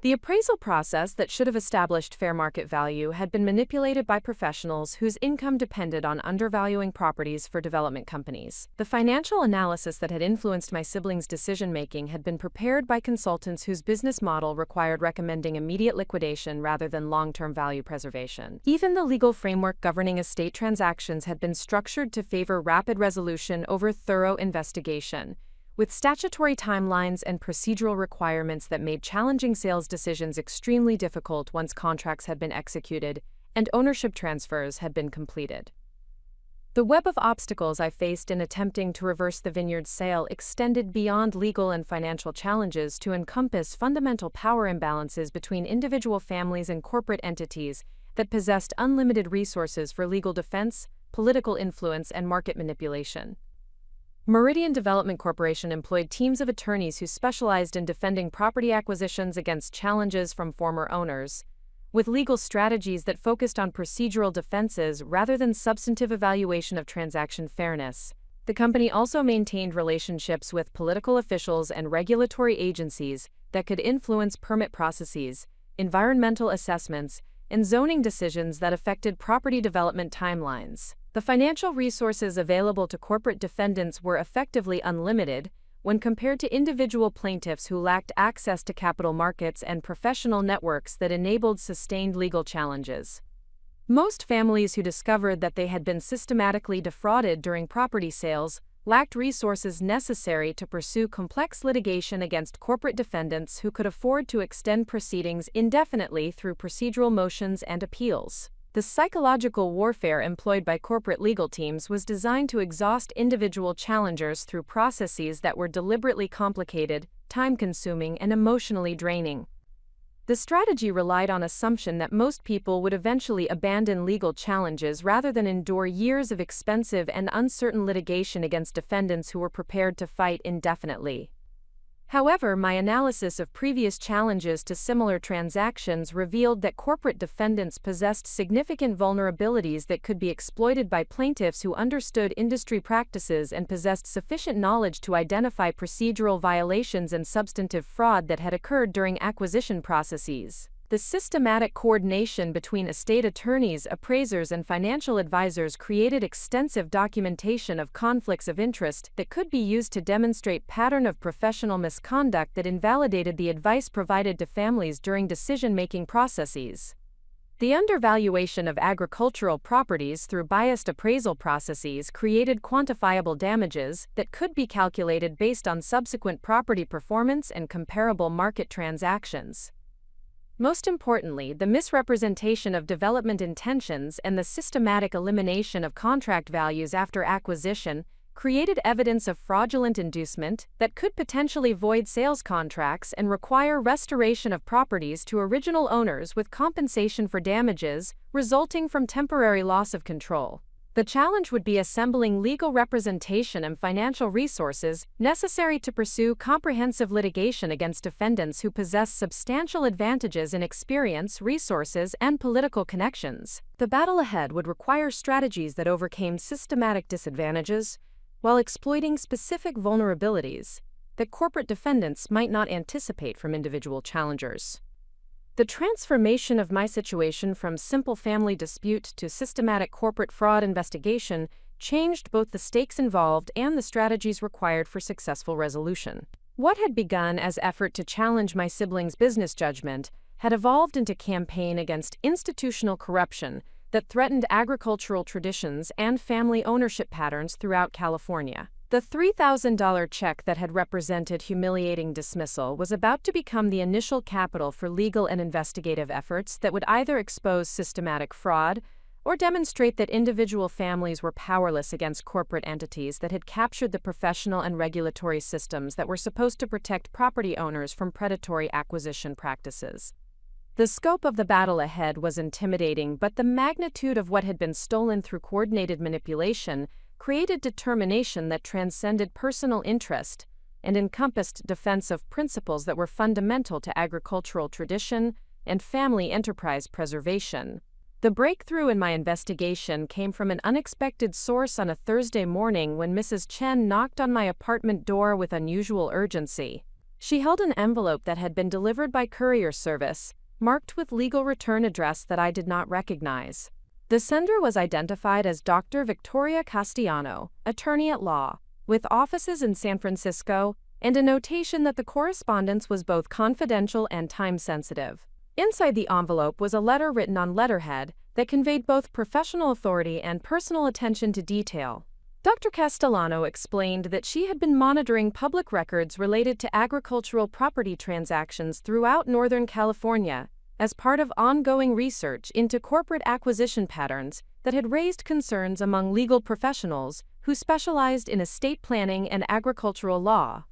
The appraisal process that should have established fair market value had been manipulated by professionals whose income depended on undervaluing properties for development companies. The financial analysis that had influenced my siblings' decision-making had been prepared by consultants whose business model required recommending immediate liquidation rather than long-term value preservation. Even the legal framework governing estate transactions had been structured to favor rapid resolution over thorough investigation, with statutory timelines and procedural requirements that made challenging sales decisions extremely difficult once contracts had been executed and ownership transfers had been completed. The web of obstacles I faced in attempting to reverse the vineyard's sale extended beyond legal and financial challenges to encompass fundamental power imbalances between individual families and corporate entities that possessed unlimited resources for legal defense, political influence, and market manipulation. Meridian Development Corporation employed teams of attorneys who specialized in defending property acquisitions against challenges from former owners, with legal strategies that focused on procedural defenses rather than substantive evaluation of transaction fairness. The company also maintained relationships with political officials and regulatory agencies that could influence permit processes, environmental assessments, and zoning decisions that affected property development timelines. The financial resources available to corporate defendants were effectively unlimited when compared to individual plaintiffs who lacked access to capital markets and professional networks that enabled sustained legal challenges. Most families who discovered that they had been systematically defrauded during property sales lacked resources necessary to pursue complex litigation against corporate defendants who could afford to extend proceedings indefinitely through procedural motions and appeals. The psychological warfare employed by corporate legal teams was designed to exhaust individual challengers through processes that were deliberately complicated, time-consuming, and emotionally draining. The strategy relied on assumption that most people would eventually abandon legal challenges rather than endure years of expensive and uncertain litigation against defendants who were prepared to fight indefinitely. However, my analysis of previous challenges to similar transactions revealed that corporate defendants possessed significant vulnerabilities that could be exploited by plaintiffs who understood industry practices and possessed sufficient knowledge to identify procedural violations and substantive fraud that had occurred during acquisition processes. The systematic coordination between estate attorneys, appraisers, and financial advisors created extensive documentation of conflicts of interest that could be used to demonstrate pattern of professional misconduct that invalidated the advice provided to families during decision-making processes. The undervaluation of agricultural properties through biased appraisal processes created quantifiable damages that could be calculated based on subsequent property performance and comparable market transactions. Most importantly, the misrepresentation of development intentions and the systematic elimination of contract values after acquisition created evidence of fraudulent inducement that could potentially void sales contracts and require restoration of properties to original owners with compensation for damages resulting from temporary loss of control. The challenge would be assembling legal representation and financial resources necessary to pursue comprehensive litigation against defendants who possess substantial advantages in experience, resources, and political connections. The battle ahead would require strategies that overcame systematic disadvantages while exploiting specific vulnerabilities that corporate defendants might not anticipate from individual challengers. The transformation of my situation from simple family dispute to systematic corporate fraud investigation changed both the stakes involved and the strategies required for successful resolution. What had begun as effort to challenge my siblings' business judgment had evolved into campaign against institutional corruption that threatened agricultural traditions and family ownership patterns throughout California. The $3,000 check that had represented humiliating dismissal was about to become the initial capital for legal and investigative efforts that would either expose systematic fraud or demonstrate that individual families were powerless against corporate entities that had captured the professional and regulatory systems that were supposed to protect property owners from predatory acquisition practices. The scope of the battle ahead was intimidating, but the magnitude of what had been stolen through coordinated manipulation created determination that transcended personal interest and encompassed defense of principles that were fundamental to agricultural tradition and family enterprise preservation. The breakthrough in my investigation came from an unexpected source on a Thursday morning when Mrs. Chen knocked on my apartment door with unusual urgency. She held an envelope that had been delivered by courier service, marked with legal return address that I did not recognize. The sender was identified as Dr. Victoria Castellano, attorney at law, with offices in San Francisco, and a notation that the correspondence was both confidential and time-sensitive. Inside the envelope was a letter written on letterhead that conveyed both professional authority and personal attention to detail. Dr. Castellano explained that she had been monitoring public records related to agricultural property transactions throughout Northern California as part of ongoing research into corporate acquisition patterns that had raised concerns among legal professionals who specialized in estate planning and agricultural law.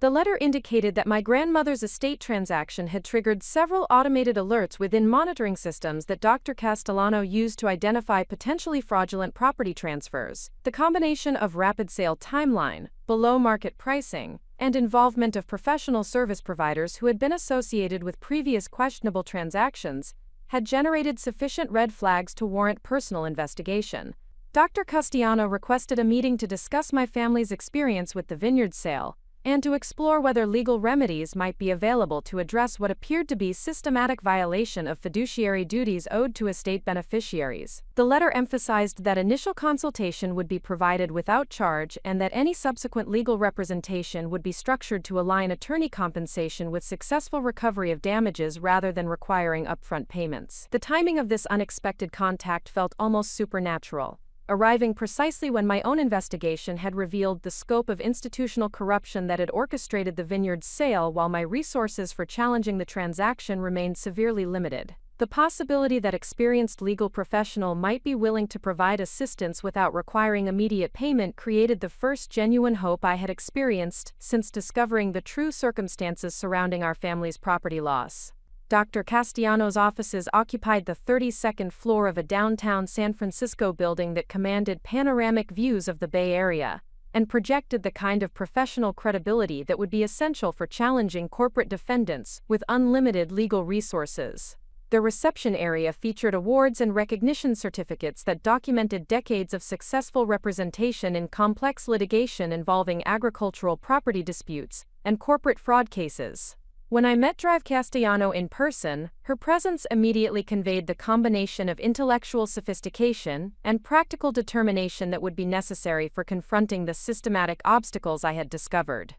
The letter indicated that my grandmother's estate transaction had triggered several automated alerts within monitoring systems that Dr. Castellano used to identify potentially fraudulent property transfers. The combination of rapid sale timeline, below-market pricing, and involvement of professional service providers who had been associated with previous questionable transactions had generated sufficient red flags to warrant personal investigation. Dr. Castellano requested a meeting to discuss my family's experience with the Vineyard sale, and to explore whether legal remedies might be available to address what appeared to be systematic violation of fiduciary duties owed to estate beneficiaries. The letter emphasized that initial consultation would be provided without charge and that any subsequent legal representation would be structured to align attorney compensation with successful recovery of damages rather than requiring upfront payments. The timing of this unexpected contact felt almost supernatural, arriving precisely when my own investigation had revealed the scope of institutional corruption that had orchestrated the Vineyard's sale while my resources for challenging the transaction remained severely limited. The possibility that experienced legal professional might be willing to provide assistance without requiring immediate payment created the first genuine hope I had experienced since discovering the true circumstances surrounding our family's property loss. Dr. Castellano's offices occupied the 32nd floor of a downtown San Francisco building that commanded panoramic views of the Bay Area and projected the kind of professional credibility that would be essential for challenging corporate defendants with unlimited legal resources. The reception area featured awards and recognition certificates that documented decades of successful representation in complex litigation involving agricultural property disputes and corporate fraud cases. When I met Dr. Castellano in person, her presence immediately conveyed the combination of intellectual sophistication and practical determination that would be necessary for confronting the systematic obstacles I had discovered.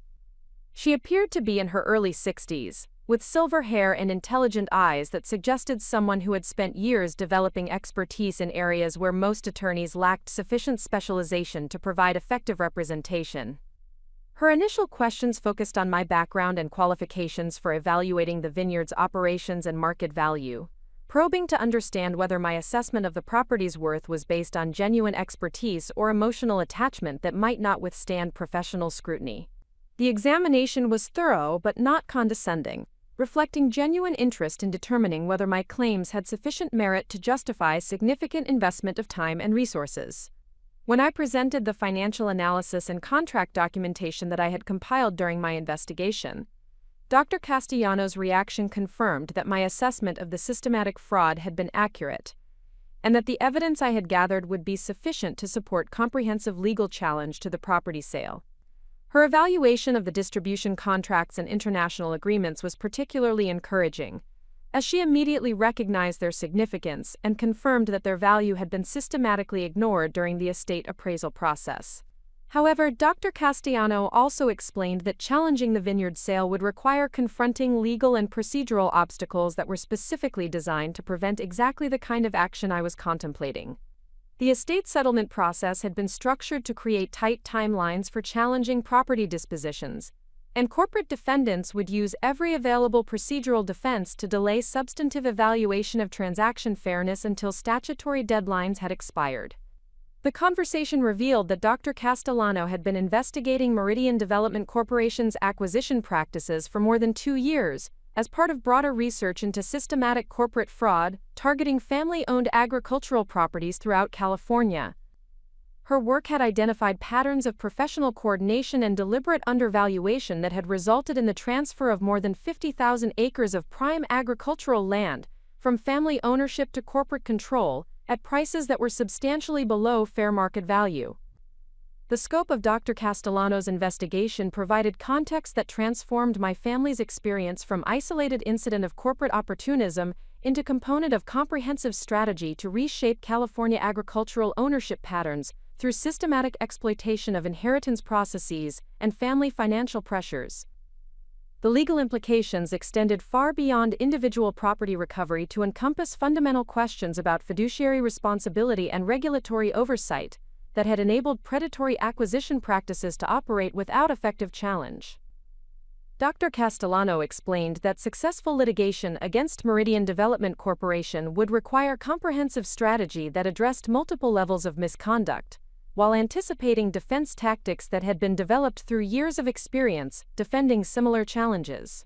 She appeared to be in her early 60s, with silver hair and intelligent eyes that suggested someone who had spent years developing expertise in areas where most attorneys lacked sufficient specialization to provide effective representation. Her initial questions focused on my background and qualifications for evaluating the Vineyard's operations and market value, probing to understand whether my assessment of the property's worth was based on genuine expertise or emotional attachment that might not withstand professional scrutiny. The examination was thorough but not condescending, reflecting genuine interest in determining whether my claims had sufficient merit to justify significant investment of time and resources. When I presented the financial analysis and contract documentation that I had compiled during my investigation, Dr. Castellano's reaction confirmed that my assessment of the systematic fraud had been accurate, and that the evidence I had gathered would be sufficient to support comprehensive legal challenge to the property sale. Her evaluation of the distribution contracts and international agreements was particularly encouraging, as she immediately recognized their significance and confirmed that their value had been systematically ignored during the estate appraisal process. However, Dr. Castellano also explained that challenging the Vineyard sale would require confronting legal and procedural obstacles that were specifically designed to prevent exactly the kind of action I was contemplating. The estate settlement process had been structured to create tight timelines for challenging property dispositions, and corporate defendants would use every available procedural defense to delay substantive evaluation of transaction fairness until statutory deadlines had expired. The conversation revealed that Dr. Castellano had been investigating Meridian Development Corporation's acquisition practices for more than 2 years, as part of broader research into systematic corporate fraud targeting family-owned agricultural properties throughout California. Her work had identified patterns of professional coordination and deliberate undervaluation that had resulted in the transfer of more than 50,000 acres of prime agricultural land, from family ownership to corporate control, at prices that were substantially below fair market value. The scope of Dr. Castellano's investigation provided context that transformed my family's experience from isolated incident of corporate opportunism into component of comprehensive strategy to reshape California agricultural ownership patterns through systematic exploitation of inheritance processes and family financial pressures. The legal implications extended far beyond individual property recovery to encompass fundamental questions about fiduciary responsibility and regulatory oversight that had enabled predatory acquisition practices to operate without effective challenge. Dr. Castellano explained that successful litigation against Meridian Development Corporation would require comprehensive strategy that addressed multiple levels of misconduct, while anticipating defense tactics that had been developed through years of experience defending similar challenges.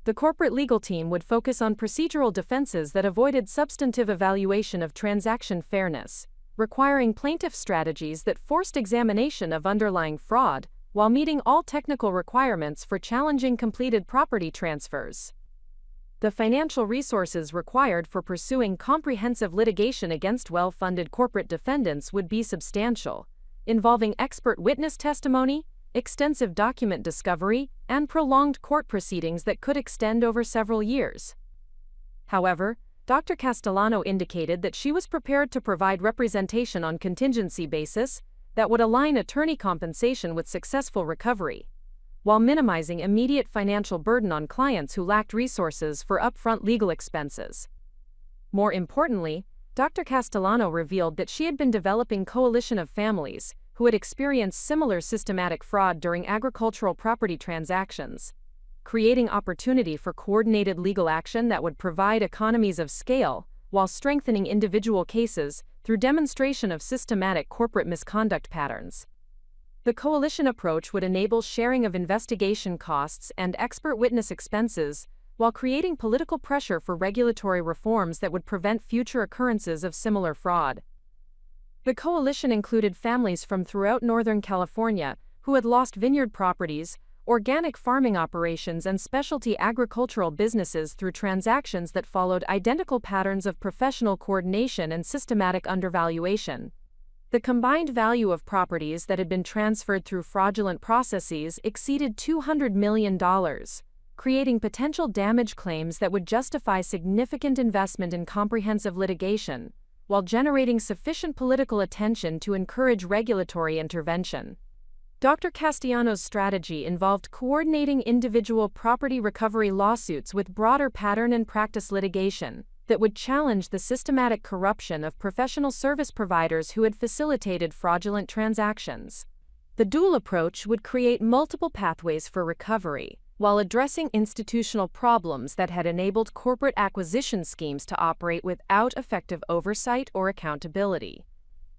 The corporate legal team would focus on procedural defenses that avoided substantive evaluation of transaction fairness, requiring plaintiff strategies that forced examination of underlying fraud while meeting all technical requirements for challenging completed property transfers. The financial resources required for pursuing comprehensive litigation against well-funded corporate defendants would be substantial, involving expert witness testimony, extensive document discovery, and prolonged court proceedings that could extend over several years. However, Dr. Castellano indicated that she was prepared to provide representation on contingency basis that would align attorney compensation with successful recovery, while minimizing immediate financial burden on clients who lacked resources for upfront legal expenses. More importantly, Dr. Castellano revealed that she had been developing coalition of families who had experienced similar systematic fraud during agricultural property transactions, creating opportunity for coordinated legal action that would provide economies of scale while strengthening individual cases through demonstration of systematic corporate misconduct patterns. The coalition approach would enable sharing of investigation costs and expert witness expenses while creating political pressure for regulatory reforms that would prevent future occurrences of similar fraud. The coalition included families from throughout Northern California who had lost vineyard properties, organic farming operations, and specialty agricultural businesses through transactions that followed identical patterns of professional coordination and systematic undervaluation. The combined value of properties that had been transferred through fraudulent processes exceeded $200 million, creating potential damage claims that would justify significant investment in comprehensive litigation, while generating sufficient political attention to encourage regulatory intervention. Dr. Castellano's strategy involved coordinating individual property recovery lawsuits with broader pattern and practice litigation that would challenge the systematic corruption of professional service providers who had facilitated fraudulent transactions. The dual approach would create multiple pathways for recovery, while addressing institutional problems that had enabled corporate acquisition schemes to operate without effective oversight or accountability.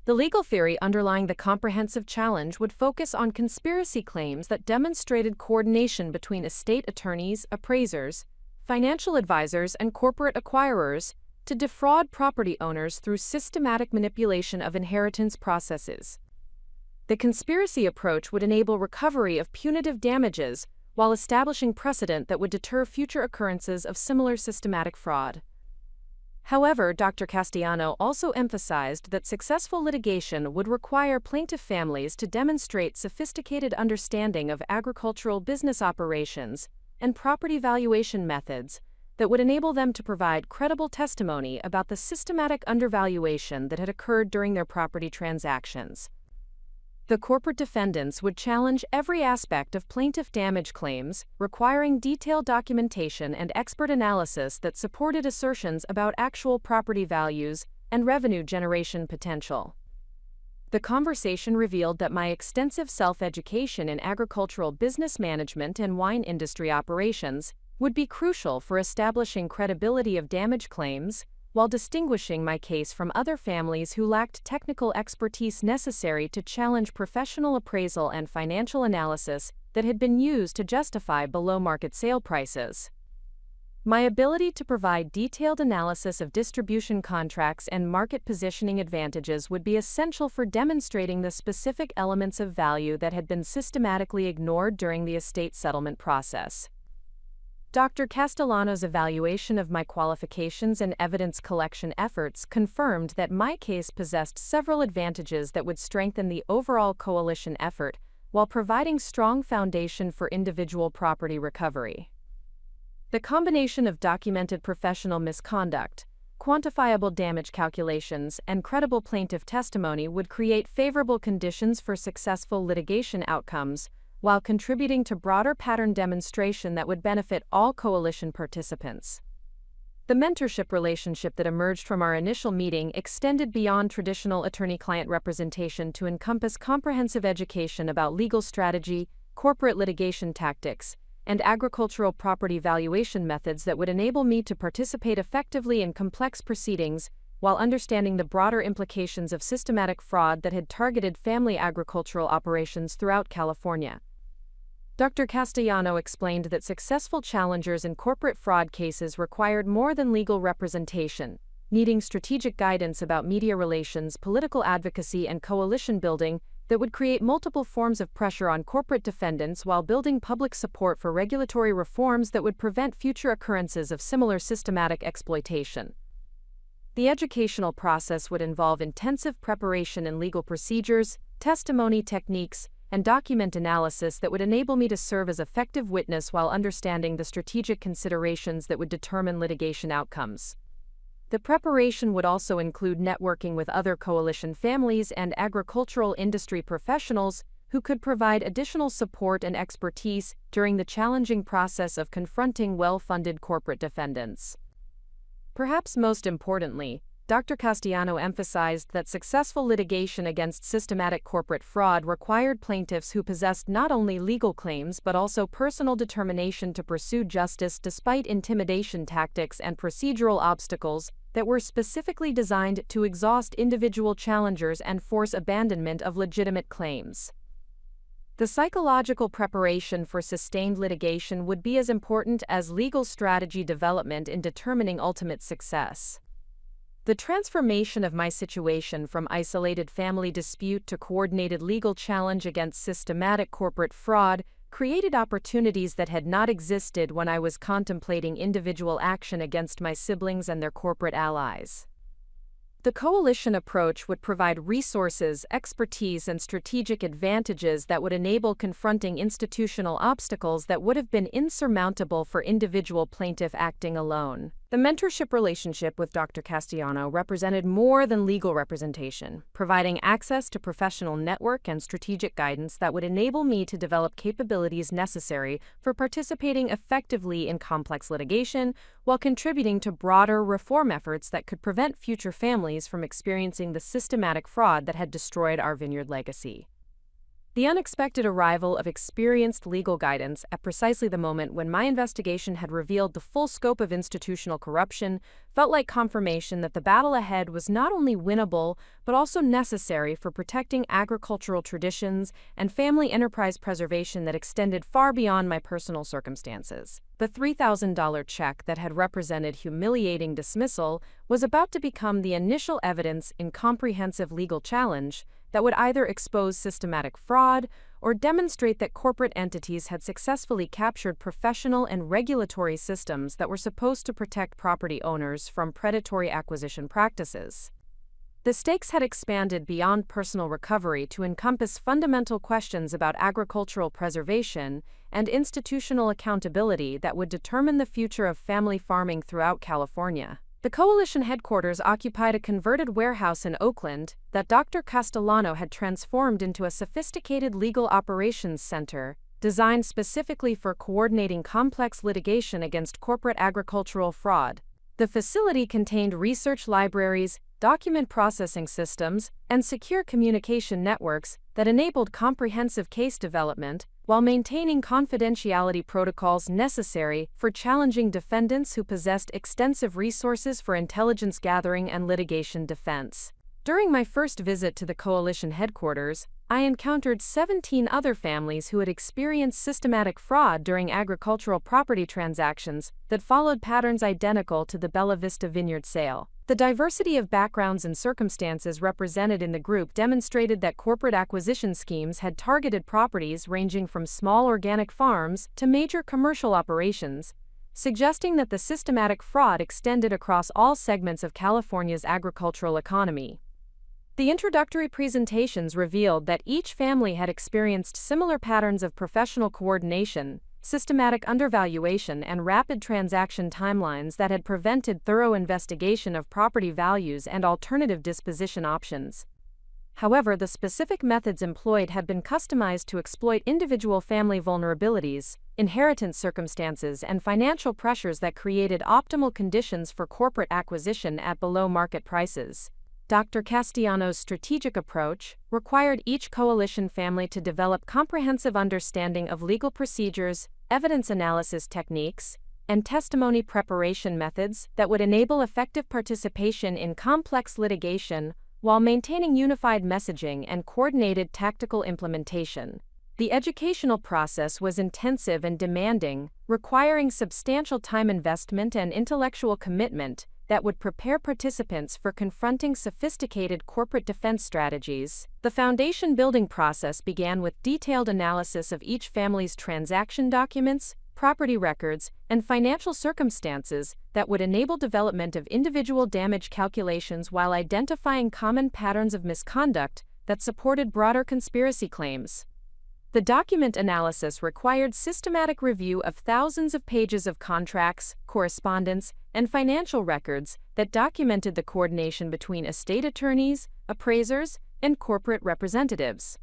The legal theory underlying the comprehensive challenge would focus on conspiracy claims that demonstrated coordination between estate attorneys, appraisers, financial advisors, and corporate acquirers to defraud property owners through systematic manipulation of inheritance processes. The conspiracy approach would enable recovery of punitive damages while establishing precedent that would deter future occurrences of similar systematic fraud. However, Dr. Castellano also emphasized that successful litigation would require plaintiff families to demonstrate sophisticated understanding of agricultural business operations and property valuation methods that would enable them to provide credible testimony about the systematic undervaluation that had occurred during their property transactions. The corporate defendants would challenge every aspect of plaintiff damage claims, requiring detailed documentation and expert analysis that supported assertions about actual property values and revenue generation potential. The conversation revealed that my extensive self-education in agricultural business management and wine industry operations would be crucial for establishing credibility of damage claims, while distinguishing my case from other families who lacked technical expertise necessary to challenge professional appraisal and financial analysis that had been used to justify below-market sale prices. My ability to provide detailed analysis of distribution contracts and market positioning advantages would be essential for demonstrating the specific elements of value that had been systematically ignored during the estate settlement process. Dr. Castellano's evaluation of my qualifications and evidence collection efforts confirmed that my case possessed several advantages that would strengthen the overall coalition effort while providing strong foundation for individual property recovery. The combination of documented professional misconduct, quantifiable damage calculations, and credible plaintiff testimony would create favorable conditions for successful litigation outcomes, while contributing to broader pattern demonstration that would benefit all coalition participants. The mentorship relationship that emerged from our initial meeting extended beyond traditional attorney-client representation to encompass comprehensive education about legal strategy, corporate litigation tactics, and agricultural property valuation methods that would enable me to participate effectively in complex proceedings while understanding the broader implications of systematic fraud that had targeted family agricultural operations throughout California. Dr. Castellano explained that successful challengers in corporate fraud cases required more than legal representation, needing strategic guidance about media relations, political advocacy, and coalition building that would create multiple forms of pressure on corporate defendants while building public support for regulatory reforms that would prevent future occurrences of similar systematic exploitation. The educational process would involve intensive preparation in legal procedures, testimony techniques, and document analysis that would enable me to serve as effective witness while understanding the strategic considerations that would determine litigation outcomes. The preparation would also include networking with other coalition families and agricultural industry professionals who could provide additional support and expertise during the challenging process of confronting well-funded corporate defendants. Perhaps most importantly, Dr. Castellano emphasized that successful litigation against systematic corporate fraud required plaintiffs who possessed not only legal claims but also personal determination to pursue justice despite intimidation tactics and procedural obstacles that were specifically designed to exhaust individual challengers and force abandonment of legitimate claims. The psychological preparation for sustained litigation would be as important as legal strategy development in determining ultimate success. The transformation of my situation from isolated family dispute to coordinated legal challenge against systematic corporate fraud created opportunities that had not existed when I was contemplating individual action against my siblings and their corporate allies. The coalition approach would provide resources, expertise, and strategic advantages that would enable confronting institutional obstacles that would have been insurmountable for individual plaintiff acting alone. The mentorship relationship with Dr. Castellano represented more than legal representation, providing access to professional network and strategic guidance that would enable me to develop capabilities necessary for participating effectively in complex litigation while contributing to broader reform efforts that could prevent future families from experiencing the systematic fraud that had destroyed our Vineyard legacy. The unexpected arrival of experienced legal guidance at precisely the moment when my investigation had revealed the full scope of institutional corruption felt like confirmation that the battle ahead was not only winnable, but also necessary for protecting agricultural traditions and family enterprise preservation that extended far beyond my personal circumstances. The $3,000 check that had represented humiliating dismissal was about to become the initial evidence in comprehensive legal challenge that would either expose systematic fraud or demonstrate that corporate entities had successfully captured professional and regulatory systems that were supposed to protect property owners from predatory acquisition practices. The stakes had expanded beyond personal recovery to encompass fundamental questions about agricultural preservation and institutional accountability that would determine the future of family farming throughout California. The coalition headquarters occupied a converted warehouse in Oakland that Dr. Castellano had transformed into a sophisticated legal operations center designed specifically for coordinating complex litigation against corporate agricultural fraud. The facility contained research libraries, document processing systems, and secure communication networks that enabled comprehensive case development while maintaining confidentiality protocols necessary for challenging defendants who possessed extensive resources for intelligence gathering and litigation defense. During my first visit to the coalition headquarters, I encountered 17 other families who had experienced systematic fraud during agricultural property transactions that followed patterns identical to the Bella Vista Vineyard sale. The diversity of backgrounds and circumstances represented in the group demonstrated that corporate acquisition schemes had targeted properties ranging from small organic farms to major commercial operations, suggesting that the systematic fraud extended across all segments of California's agricultural economy. The introductory presentations revealed that each family had experienced similar patterns of professional coordination, systematic undervaluation, and rapid transaction timelines that had prevented thorough investigation of property values and alternative disposition options. However, the specific methods employed had been customized to exploit individual family vulnerabilities, inheritance circumstances, and financial pressures that created optimal conditions for corporate acquisition at below-market prices. Dr. Castellano's strategic approach required each coalition family to develop comprehensive understanding of legal procedures, evidence analysis techniques, and testimony preparation methods that would enable effective participation in complex litigation while maintaining unified messaging and coordinated tactical implementation. The educational process was intensive and demanding, requiring substantial time investment and intellectual commitment that would prepare participants for confronting sophisticated corporate defense strategies. The foundation building process began with detailed analysis of each family's transaction documents, property records, and financial circumstances that would enable development of individual damage calculations while identifying common patterns of misconduct that supported broader conspiracy claims. The document analysis required systematic review of thousands of pages of contracts, correspondence, and financial records that documented the coordination between estate attorneys, appraisers, and corporate representatives.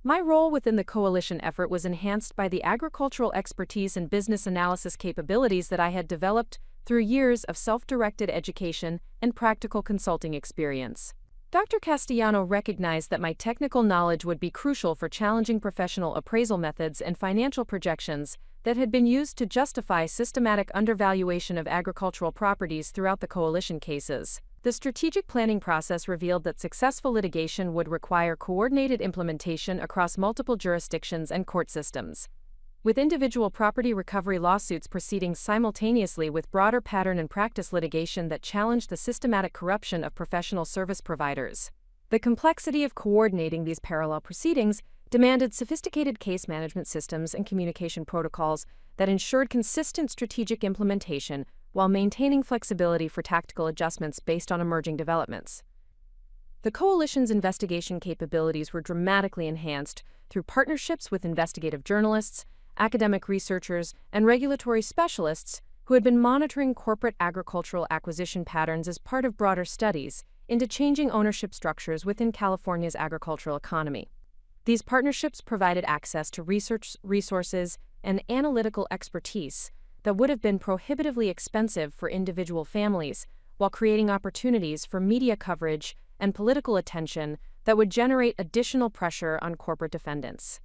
My role within the coalition effort was enhanced by the agricultural expertise and business analysis capabilities that I had developed through years of self-directed education and practical consulting experience. Dr. Castellano recognized that my technical knowledge would be crucial for challenging professional appraisal methods and financial projections that had been used to justify systematic undervaluation of agricultural properties throughout the coalition cases. The strategic planning process revealed that successful litigation would require coordinated implementation across multiple jurisdictions and court systems, with individual property recovery lawsuits proceeding simultaneously with broader pattern and practice litigation that challenged the systematic corruption of professional service providers. The complexity of coordinating these parallel proceedings demanded sophisticated case management systems and communication protocols that ensured consistent strategic implementation while maintaining flexibility for tactical adjustments based on emerging developments. The coalition's investigation capabilities were dramatically enhanced through partnerships with investigative journalists, academic researchers, and regulatory specialists who had been monitoring corporate agricultural acquisition patterns as part of broader studies into changing ownership structures within California's agricultural economy. These partnerships provided access to research resources and analytical expertise that would have been prohibitively expensive for individual families, while creating opportunities for media coverage and political attention that would generate additional pressure on corporate defendants.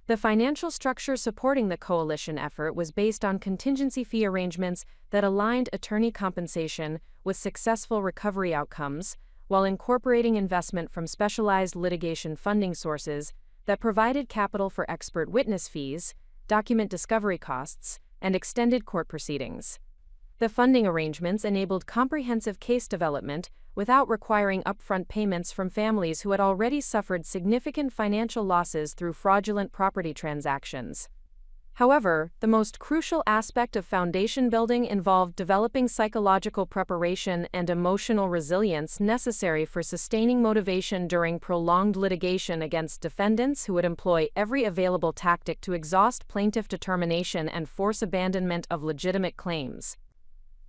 The financial structure supporting the coalition effort was based on contingency fee arrangements that aligned attorney compensation with successful recovery outcomes, while incorporating investment from specialized litigation funding sources that provided capital for expert witness fees, document discovery costs, and extended court proceedings. The funding arrangements enabled comprehensive case development without requiring upfront payments from families who had already suffered significant financial losses through fraudulent property transactions. However, the most crucial aspect of foundation building involved developing psychological preparation and emotional resilience necessary for sustaining motivation during prolonged litigation against defendants who would employ every available tactic to exhaust plaintiff determination and force abandonment of legitimate claims.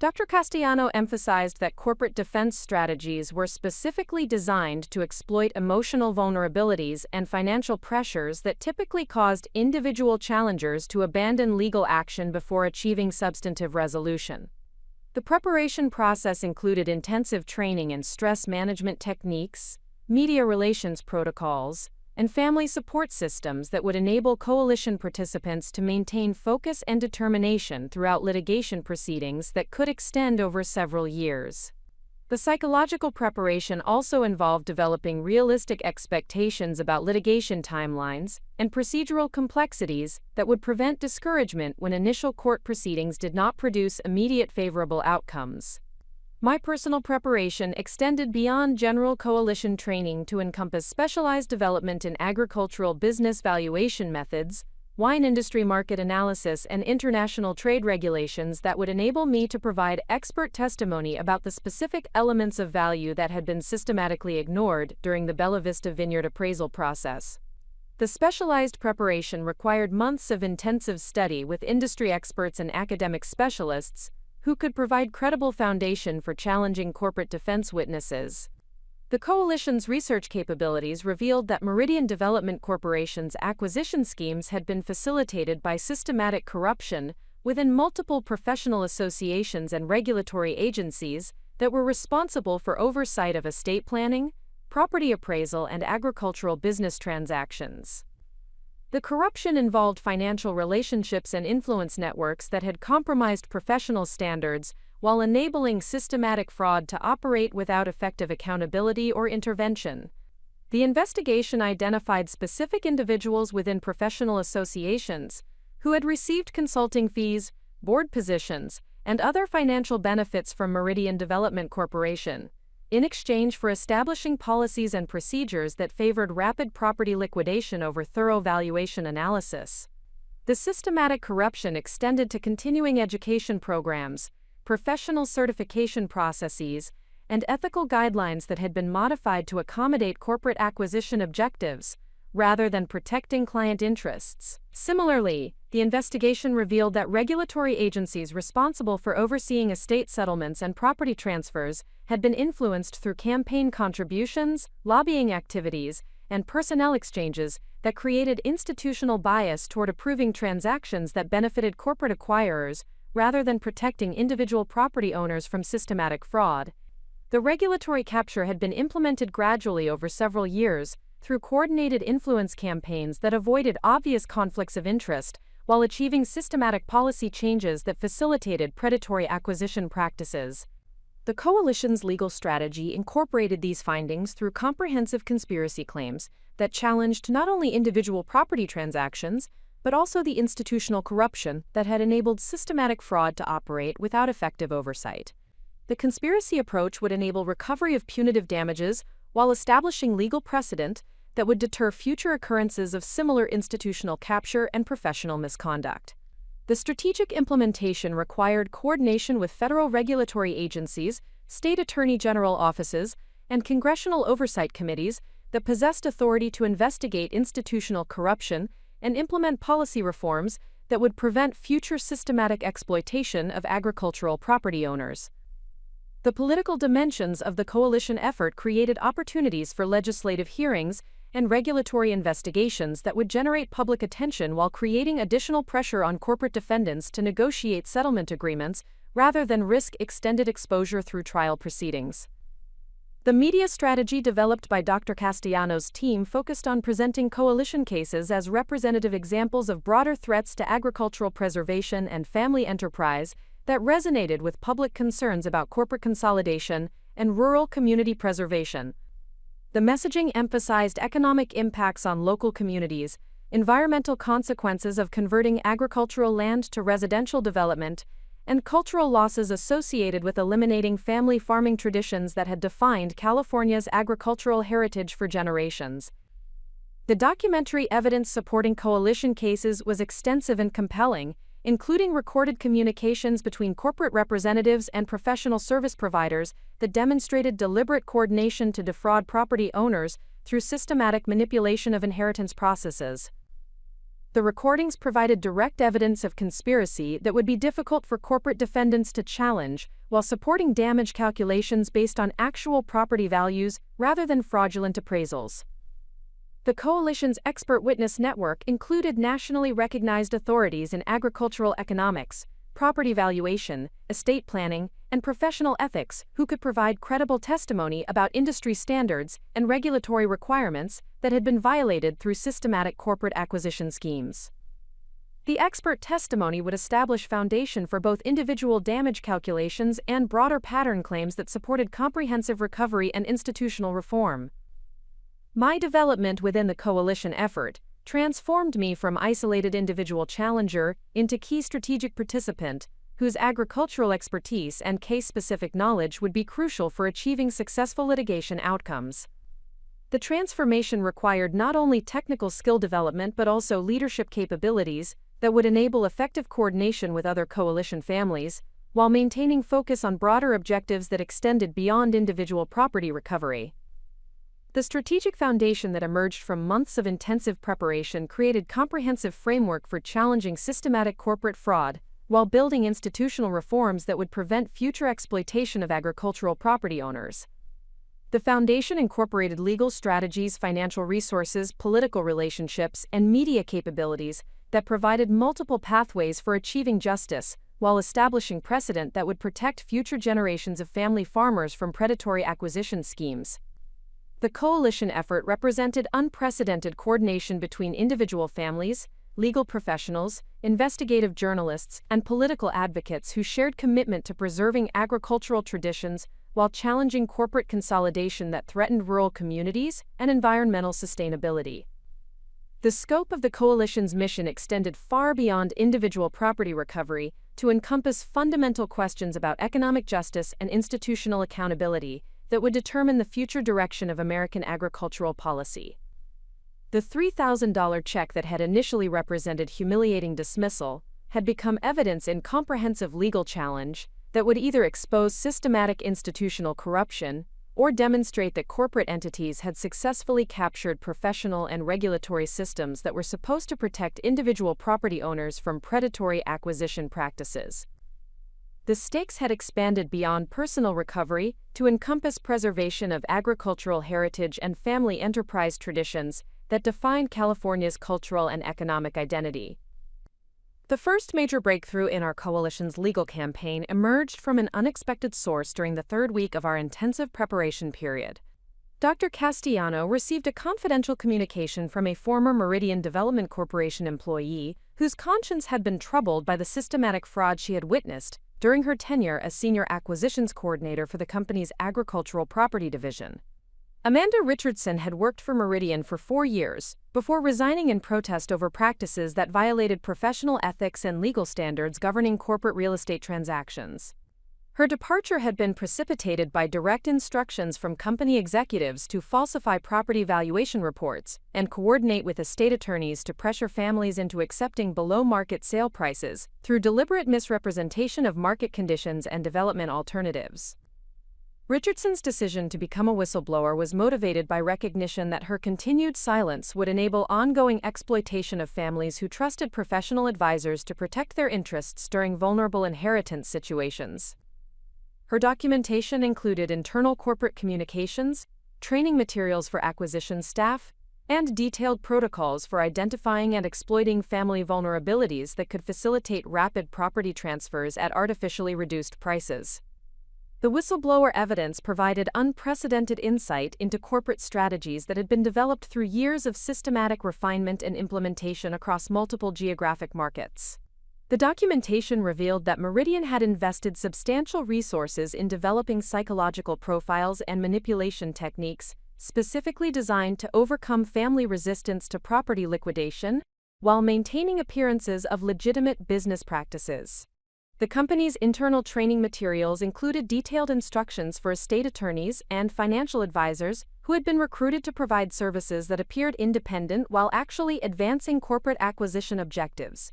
Dr. Castellano emphasized that corporate defense strategies were specifically designed to exploit emotional vulnerabilities and financial pressures that typically caused individual challengers to abandon legal action before achieving substantive resolution. The preparation process included intensive training in stress management techniques, media relations protocols, and family support systems that would enable coalition participants to maintain focus and determination throughout litigation proceedings that could extend over several years. The psychological preparation also involved developing realistic expectations about litigation timelines and procedural complexities that would prevent discouragement when initial court proceedings did not produce immediate favorable outcomes. My personal preparation extended beyond general coalition training to encompass specialized development in agricultural business valuation methods, wine industry market analysis, and international trade regulations that would enable me to provide expert testimony about the specific elements of value that had been systematically ignored during the Bella Vista Vineyard appraisal process. The specialized preparation required months of intensive study with industry experts and academic specialists who could provide credible foundation for challenging corporate defense witnesses. The coalition's research capabilities revealed that Meridian Development Corporation's acquisition schemes had been facilitated by systematic corruption within multiple professional associations and regulatory agencies that were responsible for oversight of estate planning, property appraisal, and agricultural business transactions. The corruption involved financial relationships and influence networks that had compromised professional standards while enabling systematic fraud to operate without effective accountability or intervention. The investigation identified specific individuals within professional associations who had received consulting fees, board positions, and other financial benefits from Meridian Development Corporation, in exchange for establishing policies and procedures that favored rapid property liquidation over thorough valuation analysis. The systematic corruption extended to continuing education programs, professional certification processes, and ethical guidelines that had been modified to accommodate corporate acquisition objectives, rather than protecting client interests. Similarly, the investigation revealed that regulatory agencies responsible for overseeing estate settlements and property transfers had been influenced through campaign contributions, lobbying activities, and personnel exchanges that created institutional bias toward approving transactions that benefited corporate acquirers rather than protecting individual property owners from systematic fraud. The regulatory capture had been implemented gradually over several years through coordinated influence campaigns that avoided obvious conflicts of interest while achieving systematic policy changes that facilitated predatory acquisition practices. The coalition's legal strategy incorporated these findings through comprehensive conspiracy claims that challenged not only individual property transactions, but also the institutional corruption that had enabled systematic fraud to operate without effective oversight. The conspiracy approach would enable recovery of punitive damages while establishing legal precedent that would deter future occurrences of similar institutional capture and professional misconduct. The strategic implementation required coordination with federal regulatory agencies, state attorney general offices, and congressional oversight committees that possessed authority to investigate institutional corruption and implement policy reforms that would prevent future systematic exploitation of agricultural property owners. The political dimensions of the coalition effort created opportunities for legislative hearings and regulatory investigations that would generate public attention while creating additional pressure on corporate defendants to negotiate settlement agreements rather than risk extended exposure through trial proceedings. The media strategy developed by Dr. Castellano's team focused on presenting coalition cases as representative examples of broader threats to agricultural preservation and family enterprise that resonated with public concerns about corporate consolidation and rural community preservation. The messaging emphasized economic impacts on local communities, environmental consequences of converting agricultural land to residential development, and cultural losses associated with eliminating family farming traditions that had defined California's agricultural heritage for generations. The documentary evidence supporting coalition cases was extensive and compelling, including recorded communications between corporate representatives and professional service providers that demonstrated deliberate coordination to defraud property owners through systematic manipulation of inheritance processes. The recordings provided direct evidence of conspiracy that would be difficult for corporate defendants to challenge, while supporting damage calculations based on actual property values rather than fraudulent appraisals. The coalition's expert witness network included nationally recognized authorities in agricultural economics, property valuation, estate planning, and professional ethics who could provide credible testimony about industry standards and regulatory requirements that had been violated through systematic corporate acquisition schemes. The expert testimony would establish foundation for both individual damage calculations and broader pattern claims that supported comprehensive recovery and institutional reform. My development within the coalition effort transformed me from isolated individual challenger into key strategic participant, whose agricultural expertise and case-specific knowledge would be crucial for achieving successful litigation outcomes. The transformation required not only technical skill development but also leadership capabilities that would enable effective coordination with other coalition families, while maintaining focus on broader objectives that extended beyond individual property recovery. The strategic foundation that emerged from months of intensive preparation created comprehensive framework for challenging systematic corporate fraud, while building institutional reforms that would prevent future exploitation of agricultural property owners. The foundation incorporated legal strategies, financial resources, political relationships, and media capabilities that provided multiple pathways for achieving justice, while establishing precedent that would protect future generations of family farmers from predatory acquisition schemes. The coalition effort represented unprecedented coordination between individual families, legal professionals, investigative journalists, and political advocates who shared commitment to preserving agricultural traditions while challenging corporate consolidation that threatened rural communities and environmental sustainability. The scope of the coalition's mission extended far beyond individual property recovery to encompass fundamental questions about economic justice and institutional accountability that would determine the future direction of American agricultural policy. The $3,000 check that had initially represented humiliating dismissal had become evidence in comprehensive legal challenge that would either expose systematic institutional corruption or demonstrate that corporate entities had successfully captured professional and regulatory systems that were supposed to protect individual property owners from predatory acquisition practices. The stakes had expanded beyond personal recovery to encompass preservation of agricultural heritage and family enterprise traditions that defined California's cultural and economic identity. The first major breakthrough in our coalition's legal campaign emerged from an unexpected source during the third week of our intensive preparation period. Dr. Castellano received a confidential communication from a former Meridian Development Corporation employee whose conscience had been troubled by the systematic fraud she had witnessed during her tenure as Senior Acquisitions Coordinator for the company's Agricultural Property Division. Amanda Richardson had worked for Meridian for 4 years, before resigning in protest over practices that violated professional ethics and legal standards governing corporate real estate transactions. Her departure had been precipitated by direct instructions from company executives to falsify property valuation reports and coordinate with estate attorneys to pressure families into accepting below-market sale prices through deliberate misrepresentation of market conditions and development alternatives. Richardson's decision to become a whistleblower was motivated by recognition that her continued silence would enable ongoing exploitation of families who trusted professional advisors to protect their interests during vulnerable inheritance situations. Her documentation included internal corporate communications, training materials for acquisition staff, and detailed protocols for identifying and exploiting family vulnerabilities that could facilitate rapid property transfers at artificially reduced prices. The whistleblower evidence provided unprecedented insight into corporate strategies that had been developed through years of systematic refinement and implementation across multiple geographic markets. The documentation revealed that Meridian had invested substantial resources in developing psychological profiles and manipulation techniques specifically designed to overcome family resistance to property liquidation while maintaining appearances of legitimate business practices. The company's internal training materials included detailed instructions for estate attorneys and financial advisors who had been recruited to provide services that appeared independent while actually advancing corporate acquisition objectives.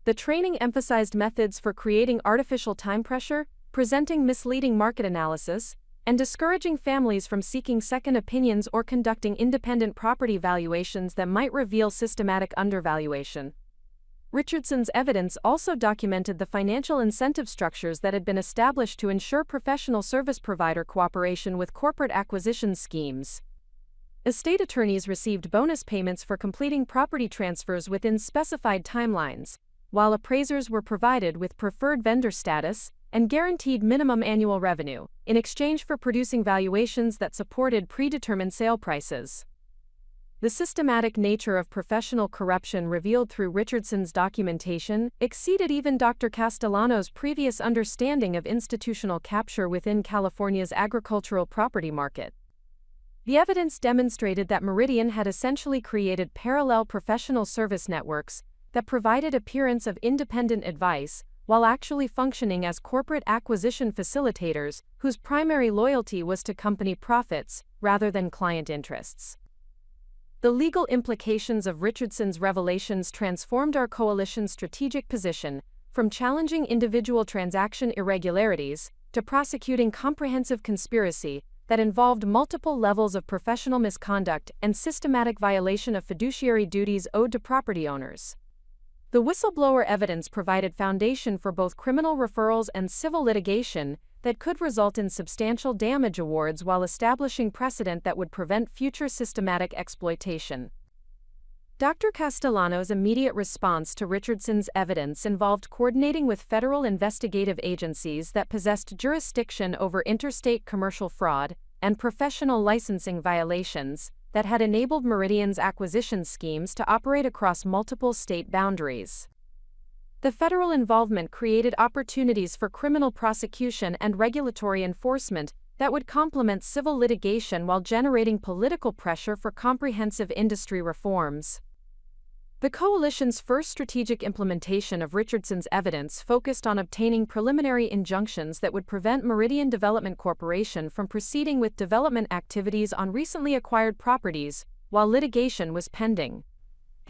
The training emphasized methods for creating artificial time pressure, presenting misleading market analysis, and discouraging families from seeking second opinions or conducting independent property valuations that might reveal systematic undervaluation. Richardson's evidence also documented the financial incentive structures that had been established to ensure professional service provider cooperation with corporate acquisition schemes. Estate attorneys received bonus payments for completing property transfers within specified timelines, while appraisers were provided with preferred vendor status and guaranteed minimum annual revenue, in exchange for producing valuations that supported predetermined sale prices. The systematic nature of professional corruption revealed through Richardson's documentation exceeded even Dr. Castellano's previous understanding of institutional capture within California's agricultural property market. The evidence demonstrated that Meridian had essentially created parallel professional service networks that provided appearance of independent advice while actually functioning as corporate acquisition facilitators whose primary loyalty was to company profits rather than client interests. The legal implications of Richardson's revelations transformed our coalition's strategic position from challenging individual transaction irregularities to prosecuting comprehensive conspiracy that involved multiple levels of professional misconduct and systematic violation of fiduciary duties owed to property owners. The whistleblower evidence provided foundation for both criminal referrals and civil litigation that could result in substantial damage awards while establishing precedent that would prevent future systematic exploitation. Dr. Castellano's immediate response to Richardson's evidence involved coordinating with federal investigative agencies that possessed jurisdiction over interstate commercial fraud and professional licensing violations that had enabled Meridian's acquisition schemes to operate across multiple state boundaries. The federal involvement created opportunities for criminal prosecution and regulatory enforcement that would complement civil litigation while generating political pressure for comprehensive industry reforms. The coalition's first strategic implementation of Richardson's evidence focused on obtaining preliminary injunctions that would prevent Meridian Development Corporation from proceeding with development activities on recently acquired properties while litigation was pending.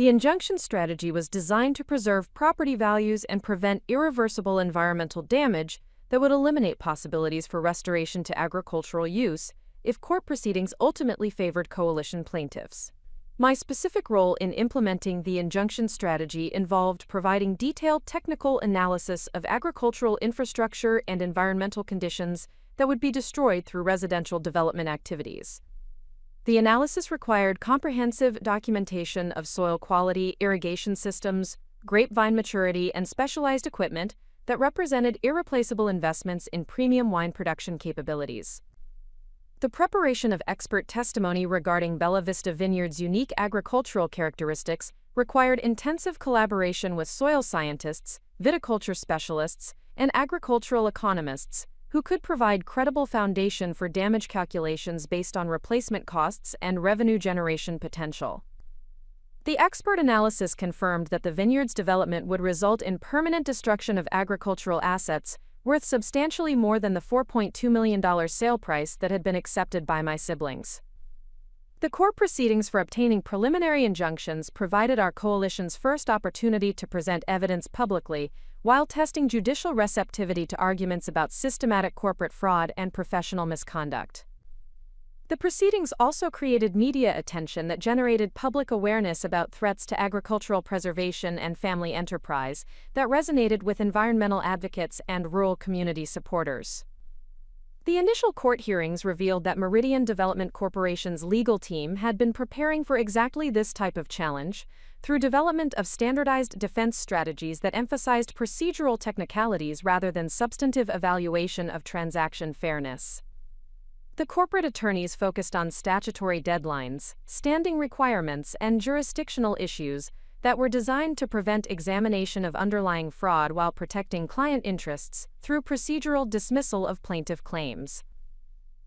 The injunction strategy was designed to preserve property values and prevent irreversible environmental damage that would eliminate possibilities for restoration to agricultural use if court proceedings ultimately favored coalition plaintiffs. My specific role in implementing the injunction strategy involved providing detailed technical analysis of agricultural infrastructure and environmental conditions that would be destroyed through residential development activities. The analysis required comprehensive documentation of soil quality, irrigation systems, grapevine maturity, and specialized equipment that represented irreplaceable investments in premium wine production capabilities. The preparation of expert testimony regarding Bella Vista Vineyard's unique agricultural characteristics required intensive collaboration with soil scientists, viticulture specialists, and agricultural economists who could provide credible foundation for damage calculations based on replacement costs and revenue generation potential. The expert analysis confirmed that the vineyard's development would result in permanent destruction of agricultural assets worth substantially more than the $4.2 million sale price that had been accepted by my siblings. The court proceedings for obtaining preliminary injunctions provided our coalition's first opportunity to present evidence publicly, while testing judicial receptivity to arguments about systematic corporate fraud and professional misconduct. The proceedings also created media attention that generated public awareness about threats to agricultural preservation and family enterprise that resonated with environmental advocates and rural community supporters. The initial court hearings revealed that Meridian Development Corporation's legal team had been preparing for exactly this type of challenge through development of standardized defense strategies that emphasized procedural technicalities rather than substantive evaluation of transaction fairness. The corporate attorneys focused on statutory deadlines, standing requirements, and jurisdictional issues that were designed to prevent examination of underlying fraud while protecting client interests through procedural dismissal of plaintiff claims.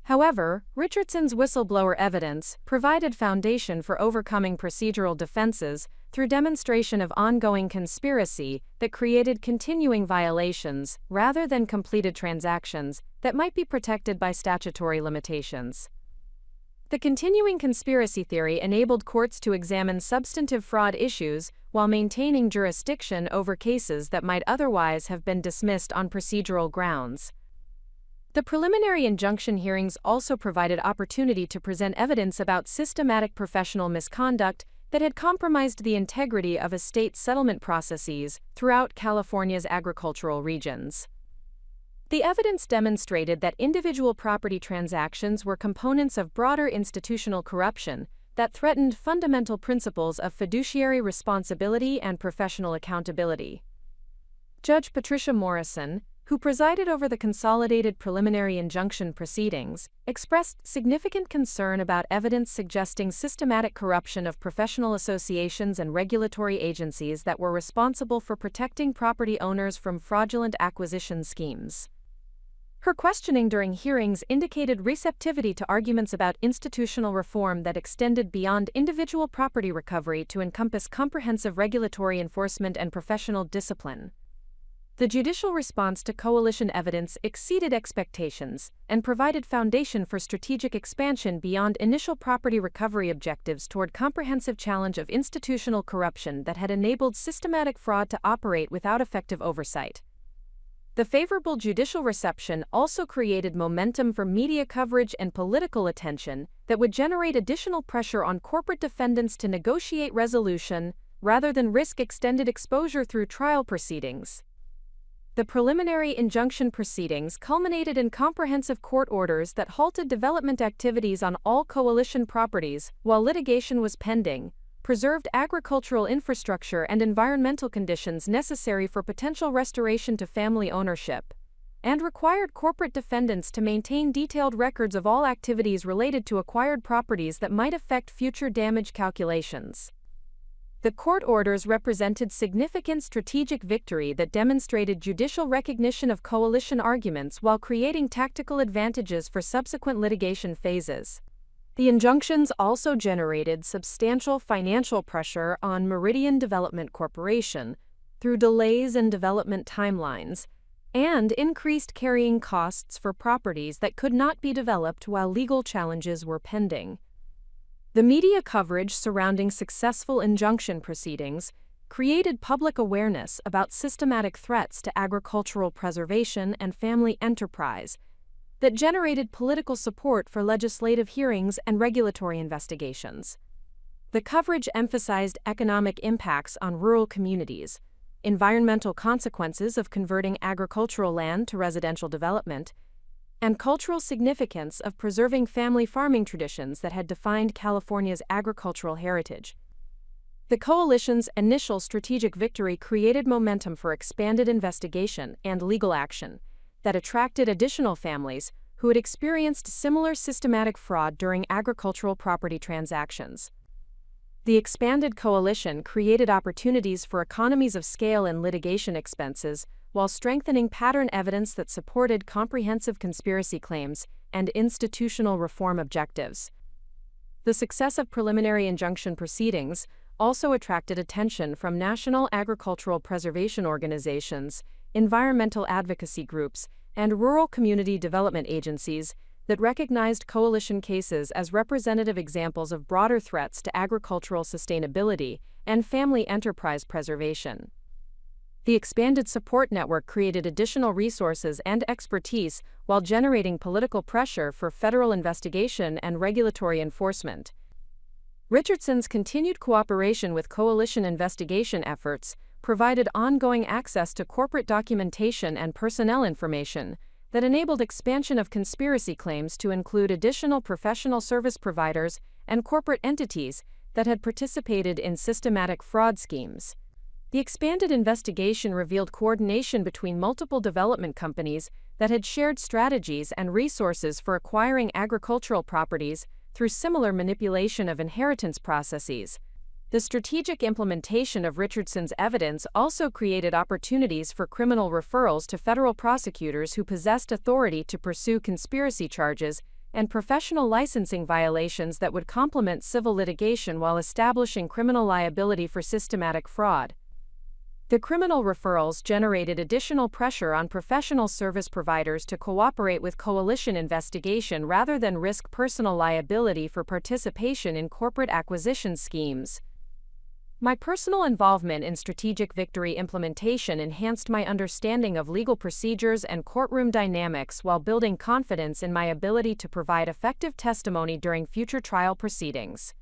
However, Richardson's whistleblower evidence provided foundation for overcoming procedural defenses through demonstration of ongoing conspiracy that created continuing violations rather than completed transactions that might be protected by statutory limitations. The continuing conspiracy theory enabled courts to examine substantive fraud issues while maintaining jurisdiction over cases that might otherwise have been dismissed on procedural grounds. The preliminary injunction hearings also provided opportunity to present evidence about systematic professional misconduct that had compromised the integrity of estate settlement processes throughout California's agricultural regions. The evidence demonstrated that individual property transactions were components of broader institutional corruption that threatened fundamental principles of fiduciary responsibility and professional accountability. Judge Patricia Morrison, who presided over the consolidated preliminary injunction proceedings, expressed significant concern about evidence suggesting systematic corruption of professional associations and regulatory agencies that were responsible for protecting property owners from fraudulent acquisition schemes. Her questioning during hearings indicated receptivity to arguments about institutional reform that extended beyond individual property recovery to encompass comprehensive regulatory enforcement and professional discipline. The judicial response to coalition evidence exceeded expectations and provided foundation for strategic expansion beyond initial property recovery objectives toward comprehensive challenge of institutional corruption that had enabled systematic fraud to operate without effective oversight. The favorable judicial reception also created momentum for media coverage and political attention that would generate additional pressure on corporate defendants to negotiate resolution rather than risk extended exposure through trial proceedings. The preliminary injunction proceedings culminated in comprehensive court orders that halted development activities on all coalition properties while litigation was pending, preserved agricultural infrastructure and environmental conditions necessary for potential restoration to family ownership, and required corporate defendants to maintain detailed records of all activities related to acquired properties that might affect future damage calculations. The court orders represented significant strategic victory that demonstrated judicial recognition of coalition arguments while creating tactical advantages for subsequent litigation phases. The injunctions also generated substantial financial pressure on Meridian Development Corporation through delays in development timelines and increased carrying costs for properties that could not be developed while legal challenges were pending. The media coverage surrounding successful injunction proceedings created public awareness about systematic threats to agricultural preservation and family enterprise that generated political support for legislative hearings and regulatory investigations. The coverage emphasized economic impacts on rural communities, environmental consequences of converting agricultural land to residential development, and cultural significance of preserving family farming traditions that had defined California's agricultural heritage. The coalition's initial strategic victory created momentum for expanded investigation and legal action that attracted additional families who had experienced similar systematic fraud during agricultural property transactions. The expanded coalition created opportunities for economies of scale in litigation expenses while strengthening pattern evidence that supported comprehensive conspiracy claims and institutional reform objectives. The success of preliminary injunction proceedings also attracted attention from national agricultural preservation organizations, environmental advocacy groups, and rural community development agencies that recognized coalition cases as representative examples of broader threats to agricultural sustainability and family enterprise preservation. The expanded support network created additional resources and expertise while generating political pressure for federal investigation and regulatory enforcement. Richardson's continued cooperation with coalition investigation efforts provided ongoing access to corporate documentation and personnel information that enabled expansion of conspiracy claims to include additional professional service providers and corporate entities that had participated in systematic fraud schemes. The expanded investigation revealed coordination between multiple development companies that had shared strategies and resources for acquiring agricultural properties through similar manipulation of inheritance processes. The strategic implementation of Richardson's evidence also created opportunities for criminal referrals to federal prosecutors who possessed authority to pursue conspiracy charges and professional licensing violations that would complement civil litigation while establishing criminal liability for systematic fraud. The criminal referrals generated additional pressure on professional service providers to cooperate with coalition investigation rather than risk personal liability for participation in corporate acquisition schemes. My personal involvement in strategic victory implementation enhanced my understanding of legal procedures and courtroom dynamics while building confidence in my ability to provide effective testimony during future trial proceedings.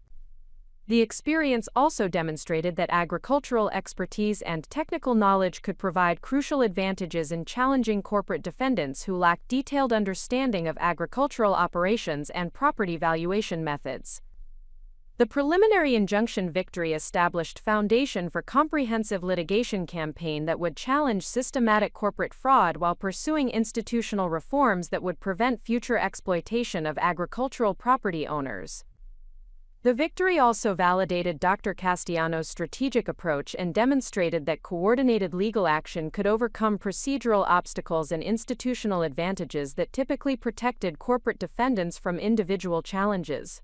The experience also demonstrated that agricultural expertise and technical knowledge could provide crucial advantages in challenging corporate defendants who lacked detailed understanding of agricultural operations and property valuation methods. The preliminary injunction victory established foundation for comprehensive litigation campaign that would challenge systematic corporate fraud while pursuing institutional reforms that would prevent future exploitation of agricultural property owners. The victory also validated Dr. Castellano's strategic approach and demonstrated that coordinated legal action could overcome procedural obstacles and institutional advantages that typically protected corporate defendants from individual challenges.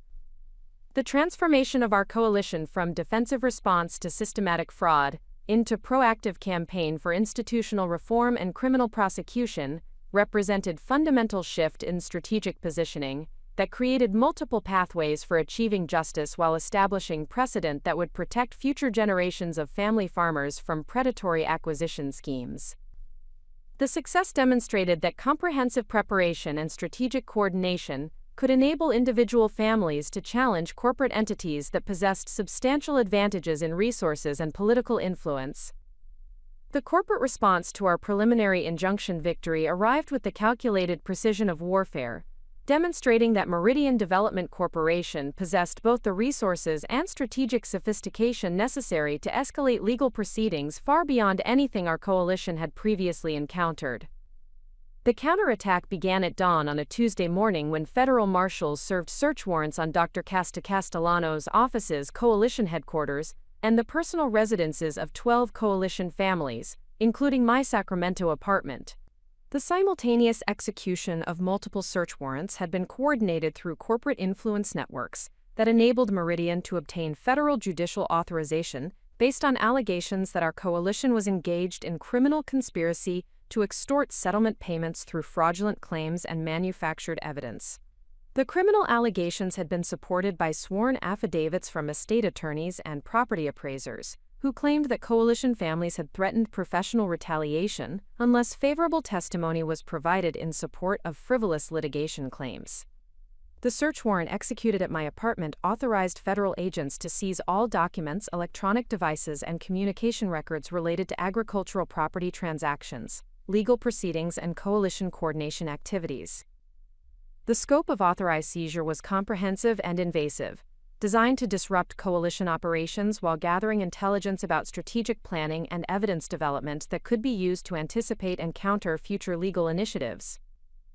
The transformation of our coalition from defensive response to systematic fraud into proactive campaign for institutional reform and criminal prosecution represented fundamental shift in strategic positioning that created multiple pathways for achieving justice while establishing precedent that would protect future generations of family farmers from predatory acquisition schemes. The success demonstrated that comprehensive preparation and strategic coordination could enable individual families to challenge corporate entities that possessed substantial advantages in resources and political influence. The corporate response to our preliminary injunction victory arrived with the calculated precision of warfare, demonstrating that Meridian Development Corporation possessed both the resources and strategic sophistication necessary to escalate legal proceedings far beyond anything our coalition had previously encountered. The counterattack began at dawn on a Tuesday morning when federal marshals served search warrants on Dr. Castellano's office's coalition headquarters and the personal residences of 12 coalition families, including my Sacramento apartment. The simultaneous execution of multiple search warrants had been coordinated through corporate influence networks that enabled Meridian to obtain federal judicial authorization based on allegations that our coalition was engaged in criminal conspiracy to extort settlement payments through fraudulent claims and manufactured evidence. The criminal allegations had been supported by sworn affidavits from estate attorneys and property appraisers, who claimed that coalition families had threatened professional retaliation unless favorable testimony was provided in support of frivolous litigation claims. The search warrant executed at my apartment authorized federal agents to seize all documents, electronic devices, and communication records related to agricultural property transactions, legal proceedings, and coalition coordination activities. The scope of authorized seizure was comprehensive and invasive, designed to disrupt coalition operations while gathering intelligence about strategic planning and evidence development that could be used to anticipate and counter future legal initiatives.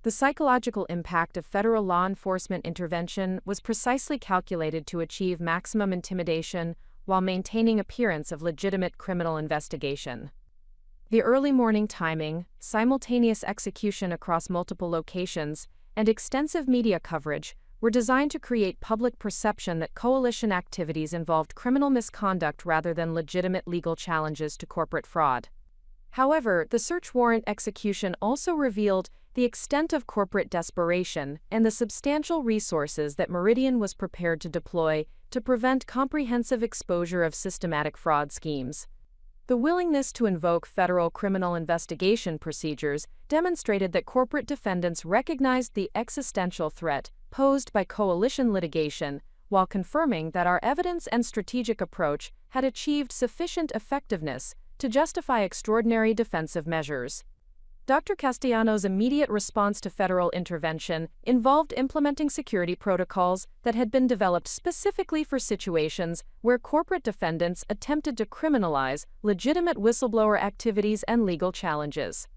The psychological impact of federal law enforcement intervention was precisely calculated to achieve maximum intimidation while maintaining appearance of legitimate criminal investigation. The early morning timing, simultaneous execution across multiple locations, and extensive media coverage were designed to create public perception that coalition activities involved criminal misconduct rather than legitimate legal challenges to corporate fraud. However, the search warrant execution also revealed the extent of corporate desperation and the substantial resources that Meridian was prepared to deploy to prevent comprehensive exposure of systematic fraud schemes. The willingness to invoke federal criminal investigation procedures demonstrated that corporate defendants recognized the existential threat posed by coalition litigation, while confirming that our evidence and strategic approach had achieved sufficient effectiveness to justify extraordinary defensive measures. Dr. Castellanos' immediate response to federal intervention involved implementing security protocols that had been developed specifically for situations where corporate defendants attempted to criminalize legitimate whistleblower activities and legal challenges.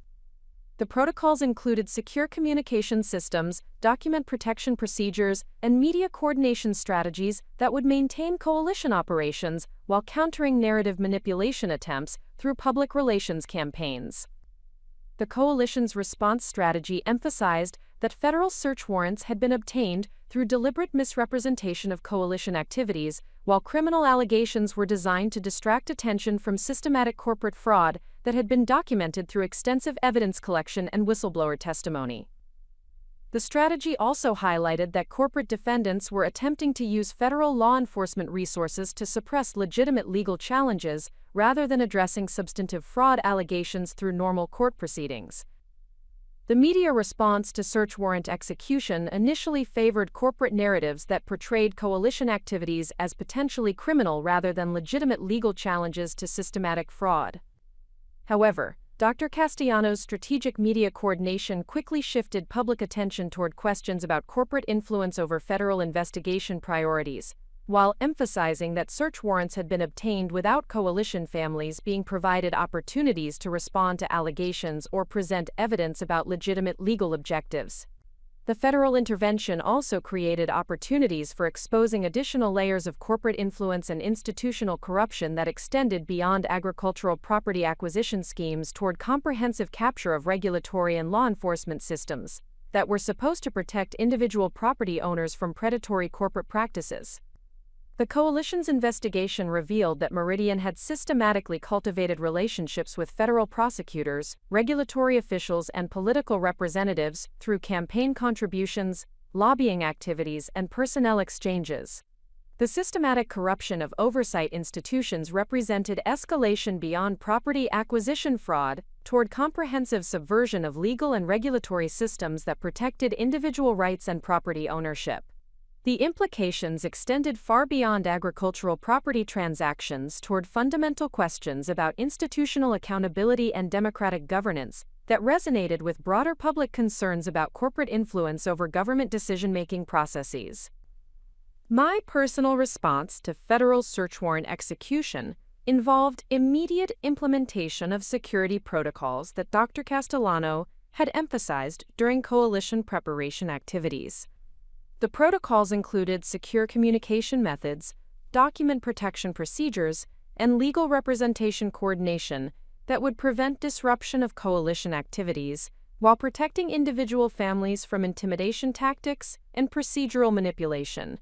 The protocols included secure communication systems, document protection procedures, and media coordination strategies that would maintain coalition operations while countering narrative manipulation attempts through public relations campaigns. The coalition's response strategy emphasized that federal search warrants had been obtained through deliberate misrepresentation of coalition activities, while criminal allegations were designed to distract attention from systematic corporate fraud that had been documented through extensive evidence collection and whistleblower testimony. The strategy also highlighted that corporate defendants were attempting to use federal law enforcement resources to suppress legitimate legal challenges rather than addressing substantive fraud allegations through normal court proceedings. The media response to search warrant execution initially favored corporate narratives that portrayed coalition activities as potentially criminal rather than legitimate legal challenges to systematic fraud. However, Dr. Castellanos' strategic media coordination quickly shifted public attention toward questions about corporate influence over federal investigation priorities, while emphasizing that search warrants had been obtained without coalition families being provided opportunities to respond to allegations or present evidence about legitimate legal objectives. The federal intervention also created opportunities for exposing additional layers of corporate influence and institutional corruption that extended beyond agricultural property acquisition schemes toward comprehensive capture of regulatory and law enforcement systems that were supposed to protect individual property owners from predatory corporate practices. The coalition's investigation revealed that Meridian had systematically cultivated relationships with federal prosecutors, regulatory officials, and political representatives through campaign contributions, lobbying activities, and personnel exchanges. The systematic corruption of oversight institutions represented escalation beyond property acquisition fraud toward comprehensive subversion of legal and regulatory systems that protected individual rights and property ownership. The implications extended far beyond agricultural property transactions toward fundamental questions about institutional accountability and democratic governance that resonated with broader public concerns about corporate influence over government decision-making processes. My personal response to federal search warrant execution involved immediate implementation of security protocols that Dr. Castellano had emphasized during coalition preparation activities. The protocols included secure communication methods, document protection procedures, and legal representation coordination that would prevent disruption of coalition activities while protecting individual families from intimidation tactics and procedural manipulation.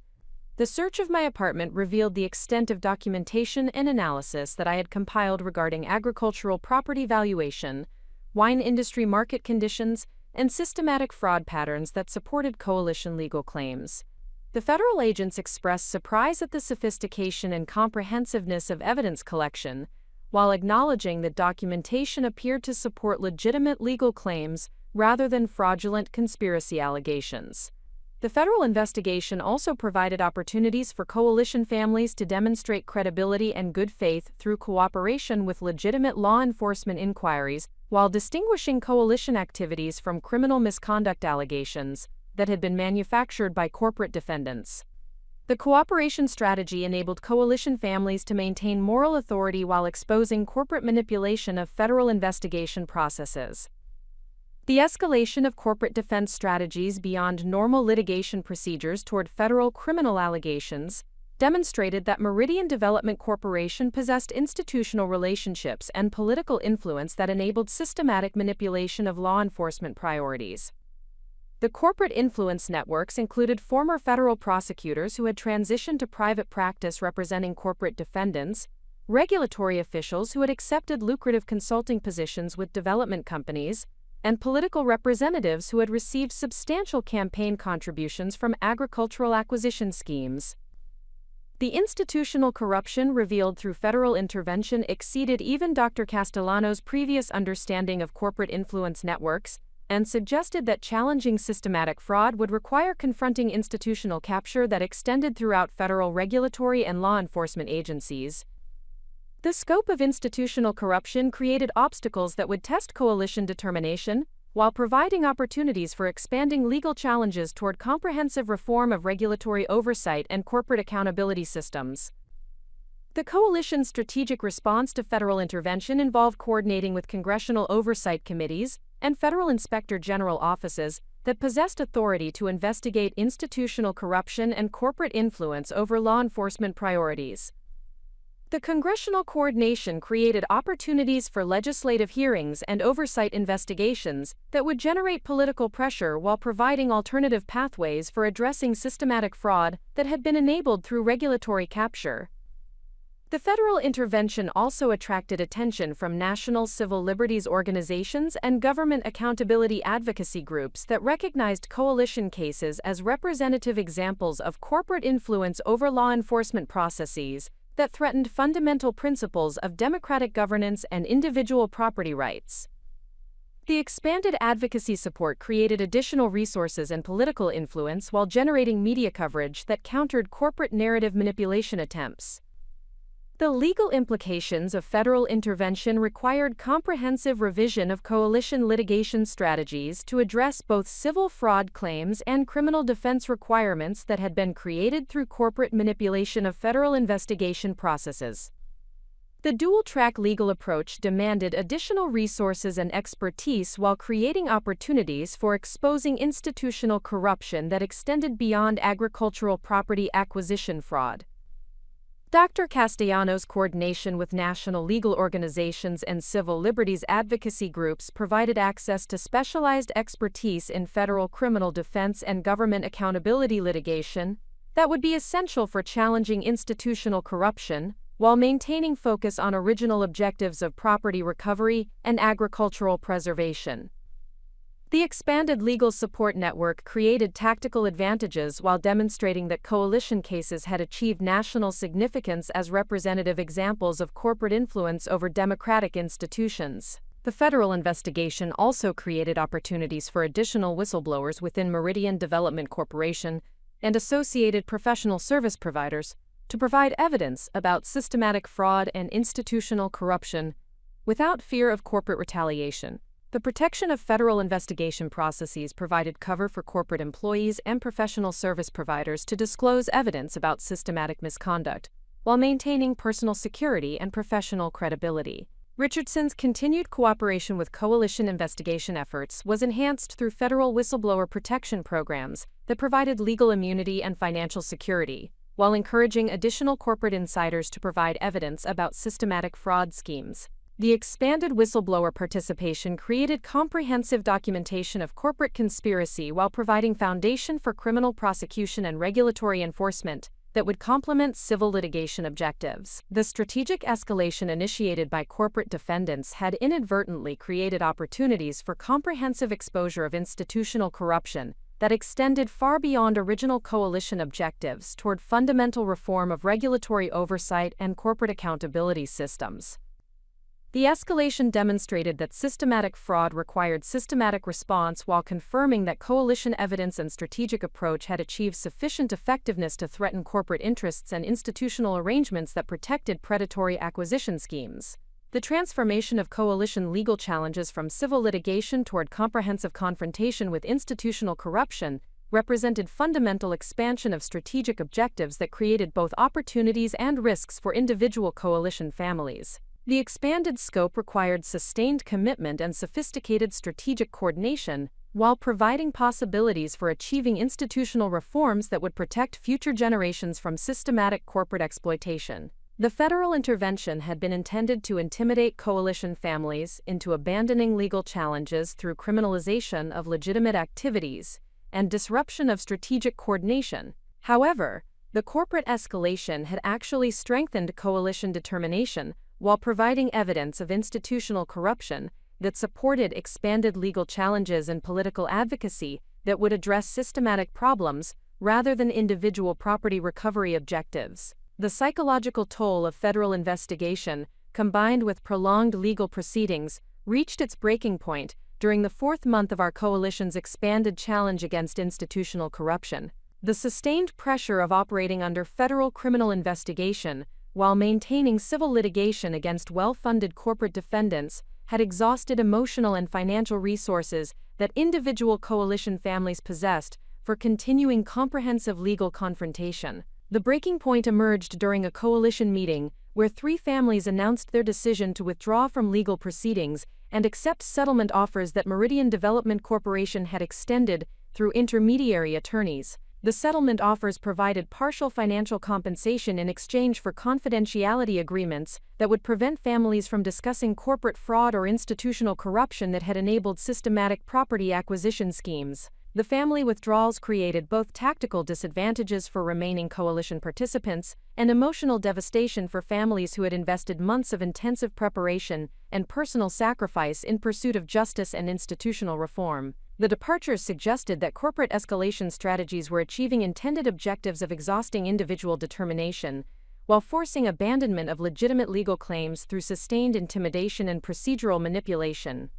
The search of my apartment revealed the extent of documentation and analysis that I had compiled regarding agricultural property valuation, wine industry market conditions, and systematic fraud patterns that supported coalition legal claims. The federal agents expressed surprise at the sophistication and comprehensiveness of evidence collection, while acknowledging that documentation appeared to support legitimate legal claims rather than fraudulent conspiracy allegations. The federal investigation also provided opportunities for coalition families to demonstrate credibility and good faith through cooperation with legitimate law enforcement inquiries, while distinguishing coalition activities from criminal misconduct allegations that had been manufactured by corporate defendants. The cooperation strategy enabled coalition families to maintain moral authority while exposing corporate manipulation of federal investigation processes. The escalation of corporate defense strategies beyond normal litigation procedures toward federal criminal allegations demonstrated that Meridian Development Corporation possessed institutional relationships and political influence that enabled systematic manipulation of law enforcement priorities. The corporate influence networks included former federal prosecutors who had transitioned to private practice representing corporate defendants, regulatory officials who had accepted lucrative consulting positions with development companies, and political representatives who had received substantial campaign contributions from agricultural acquisition schemes. The institutional corruption revealed through federal intervention exceeded even Dr. Castellano's previous understanding of corporate influence networks, and suggested that challenging systematic fraud would require confronting institutional capture that extended throughout federal regulatory and law enforcement agencies. The scope of institutional corruption created obstacles that would test coalition determination, while providing opportunities for expanding legal challenges toward comprehensive reform of regulatory oversight and corporate accountability systems. The coalition's strategic response to federal intervention involved coordinating with congressional oversight committees and federal inspector general offices that possessed authority to investigate institutional corruption and corporate influence over law enforcement priorities. The congressional coordination created opportunities for legislative hearings and oversight investigations that would generate political pressure while providing alternative pathways for addressing systematic fraud that had been enabled through regulatory capture. The federal intervention also attracted attention from national civil liberties organizations and government accountability advocacy groups that recognized coalition cases as representative examples of corporate influence over law enforcement processes that threatened fundamental principles of democratic governance and individual property rights. The expanded advocacy support created additional resources and political influence while generating media coverage that countered corporate narrative manipulation attempts. The legal implications of federal intervention required comprehensive revision of coalition litigation strategies to address both civil fraud claims and criminal defense requirements that had been created through corporate manipulation of federal investigation processes. The dual-track legal approach demanded additional resources and expertise while creating opportunities for exposing institutional corruption that extended beyond agricultural property acquisition fraud. Dr. Castellano's coordination with national legal organizations and civil liberties advocacy groups provided access to specialized expertise in federal criminal defense and government accountability litigation that would be essential for challenging institutional corruption, while maintaining focus on original objectives of property recovery and agricultural preservation. The expanded legal support network created tactical advantages while demonstrating that coalition cases had achieved national significance as representative examples of corporate influence over democratic institutions. The federal investigation also created opportunities for additional whistleblowers within Meridian Development Corporation and associated professional service providers to provide evidence about systematic fraud and institutional corruption without fear of corporate retaliation. The protection of federal investigation processes provided cover for corporate employees and professional service providers to disclose evidence about systematic misconduct, while maintaining personal security and professional credibility. Richardson's continued cooperation with coalition investigation efforts was enhanced through federal whistleblower protection programs that provided legal immunity and financial security, while encouraging additional corporate insiders to provide evidence about systematic fraud schemes. The expanded whistleblower participation created comprehensive documentation of corporate conspiracy while providing foundation for criminal prosecution and regulatory enforcement that would complement civil litigation objectives. The strategic escalation initiated by corporate defendants had inadvertently created opportunities for comprehensive exposure of institutional corruption that extended far beyond original coalition objectives toward fundamental reform of regulatory oversight and corporate accountability systems. The escalation demonstrated that systematic fraud required systematic response while confirming that coalition evidence and strategic approach had achieved sufficient effectiveness to threaten corporate interests and institutional arrangements that protected predatory acquisition schemes. The transformation of coalition legal challenges from civil litigation toward comprehensive confrontation with institutional corruption represented fundamental expansion of strategic objectives that created both opportunities and risks for individual coalition families. The expanded scope required sustained commitment and sophisticated strategic coordination, while providing possibilities for achieving institutional reforms that would protect future generations from systematic corporate exploitation. The federal intervention had been intended to intimidate coalition families into abandoning legal challenges through criminalization of legitimate activities and disruption of strategic coordination. However, the corporate escalation had actually strengthened coalition determination while providing evidence of institutional corruption that supported expanded legal challenges and political advocacy that would address systematic problems rather than individual property recovery objectives. The psychological toll of federal investigation, combined with prolonged legal proceedings, reached its breaking point during the fourth month of our coalition's expanded challenge against institutional corruption. The sustained pressure of operating under federal criminal investigation while maintaining civil litigation against well-funded corporate defendants had exhausted emotional and financial resources that individual coalition families possessed for continuing comprehensive legal confrontation. The breaking point emerged during a coalition meeting where 3 families announced their decision to withdraw from legal proceedings and accept settlement offers that Meridian Development Corporation had extended through intermediary attorneys. The settlement offers provided partial financial compensation in exchange for confidentiality agreements that would prevent families from discussing corporate fraud or institutional corruption that had enabled systematic property acquisition schemes. The family withdrawals created both tactical disadvantages for remaining coalition participants and emotional devastation for families who had invested months of intensive preparation and personal sacrifice in pursuit of justice and institutional reform. The departures suggested that corporate escalation strategies were achieving intended objectives of exhausting individual determination, while forcing abandonment of legitimate legal claims through sustained intimidation and procedural manipulation.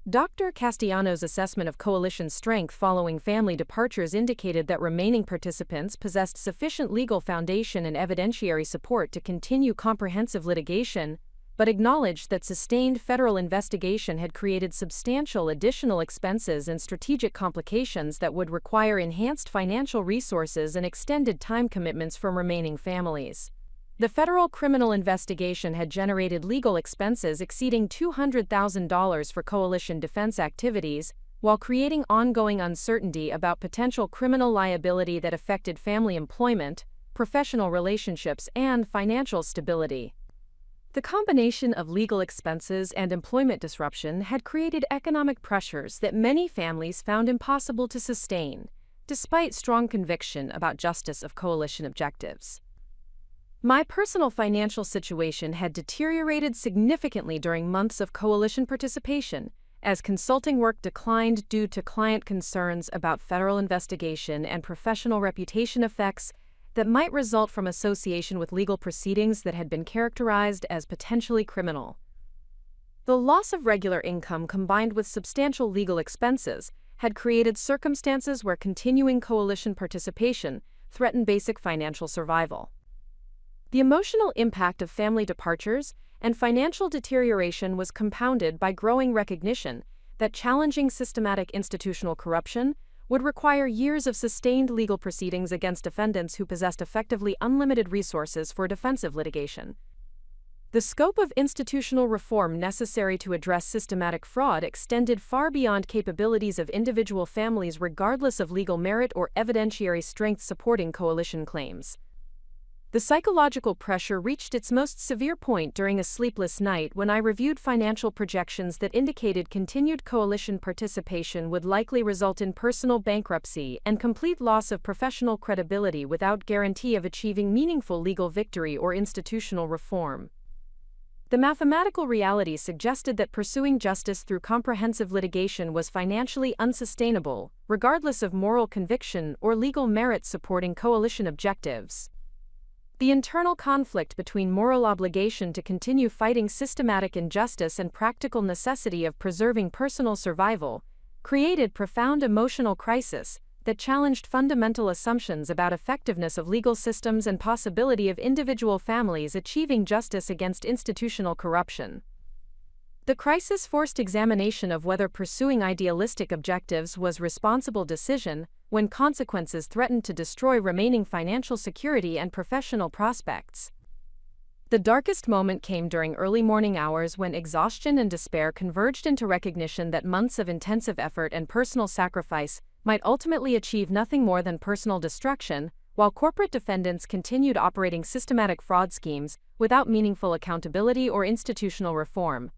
Dr. Castellano's assessment of coalition strength following family departures indicated that remaining participants possessed sufficient legal foundation and evidentiary support to continue comprehensive litigation, but acknowledged that sustained federal investigation had created substantial additional expenses and strategic complications that would require enhanced financial resources and extended time commitments from remaining families. The federal criminal investigation had generated legal expenses exceeding $200,000 for coalition defense activities, while creating ongoing uncertainty about potential criminal liability that affected family employment, professional relationships, and financial stability. The combination of legal expenses and employment disruption had created economic pressures that many families found impossible to sustain, despite strong conviction about justice of coalition objectives. My personal financial situation had deteriorated significantly during months of coalition participation, as consulting work declined due to client concerns about federal investigation and professional reputation effects that might result from association with legal proceedings that had been characterized as potentially criminal. The loss of regular income combined with substantial legal expenses had created circumstances where continuing coalition participation threatened basic financial survival. The emotional impact of family departures and financial deterioration was compounded by growing recognition that challenging systematic institutional corruption would require years of sustained legal proceedings against defendants who possessed effectively unlimited resources for defensive litigation. The scope of institutional reform necessary to address systematic fraud extended far beyond capabilities of individual families regardless of legal merit or evidentiary strength supporting coalition claims. The psychological pressure reached its most severe point during a sleepless night when I reviewed financial projections that indicated continued coalition participation would likely result in personal bankruptcy and complete loss of professional credibility without guarantee of achieving meaningful legal victory or institutional reform. The mathematical reality suggested that pursuing justice through comprehensive litigation was financially unsustainable, regardless of moral conviction or legal merit supporting coalition objectives. The internal conflict between moral obligation to continue fighting systematic injustice and practical necessity of preserving personal survival created profound emotional crisis that challenged fundamental assumptions about effectiveness of legal systems and possibility of individual families achieving justice against institutional corruption. The crisis forced examination of whether pursuing idealistic objectives was a responsible decision when consequences threatened to destroy remaining financial security and professional prospects. The darkest moment came during early morning hours when exhaustion and despair converged into recognition that months of intensive effort and personal sacrifice might ultimately achieve nothing more than personal destruction, while corporate defendants continued operating systematic fraud schemes without meaningful accountability or institutional reform.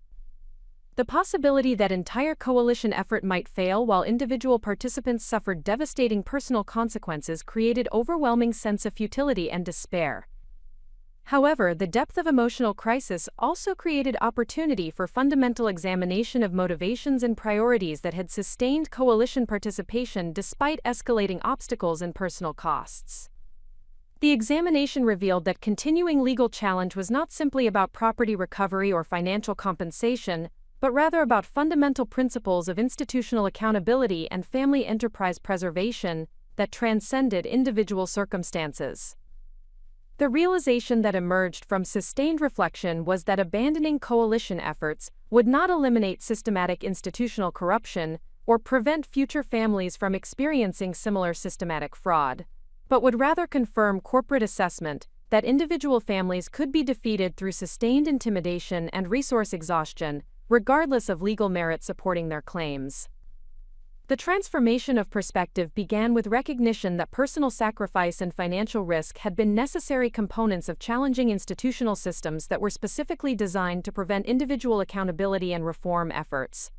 The possibility that entire coalition effort might fail while individual participants suffered devastating personal consequences created overwhelming sense of futility and despair. However, the depth of emotional crisis also created opportunity for fundamental examination of motivations and priorities that had sustained coalition participation despite escalating obstacles and personal costs. The examination revealed that continuing legal challenge was not simply about property recovery or financial compensation, but rather about fundamental principles of institutional accountability and family enterprise preservation that transcended individual circumstances. The realization that emerged from sustained reflection was that abandoning coalition efforts would not eliminate systematic institutional corruption or prevent future families from experiencing similar systematic fraud, but would rather confirm corporate assessment that individual families could be defeated through sustained intimidation and resource exhaustion, regardless of legal merit supporting their claims. The transformation of perspective began with recognition that personal sacrifice and financial risk had been necessary components of challenging institutional systems that were specifically designed to prevent individual accountability and reform efforts.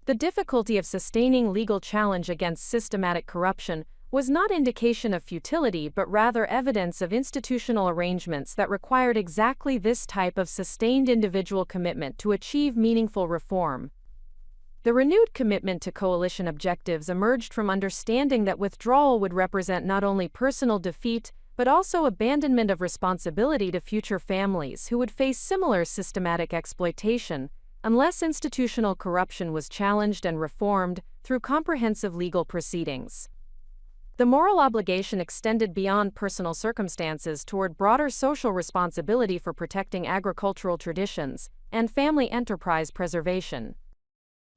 The difficulty of sustaining legal challenge against systematic corruption was not indication of futility but rather evidence of institutional arrangements that required exactly this type of sustained individual commitment to achieve meaningful reform. The renewed commitment to coalition objectives emerged from understanding that withdrawal would represent not only personal defeat, but also abandonment of responsibility to future families who would face similar systematic exploitation, unless institutional corruption was challenged and reformed through comprehensive legal proceedings. The moral obligation extended beyond personal circumstances toward broader social responsibility for protecting agricultural traditions and family enterprise preservation.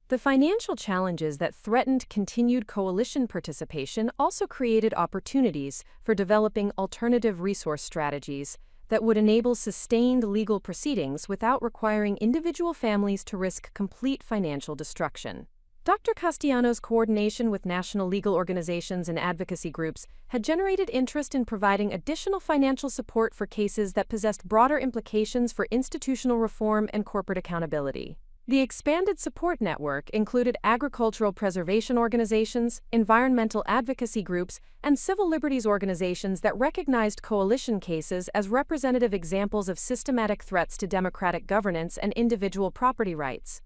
The financial challenges that threatened continued coalition participation also created opportunities for developing alternative resource strategies that would enable sustained legal proceedings without requiring individual families to risk complete financial destruction. Dr. Castellano's coordination with national legal organizations and advocacy groups had generated interest in providing additional financial support for cases that possessed broader implications for institutional reform and corporate accountability. The expanded support network included agricultural preservation organizations, environmental advocacy groups, and civil liberties organizations that recognized coalition cases as representative examples of systematic threats to democratic governance and individual property rights.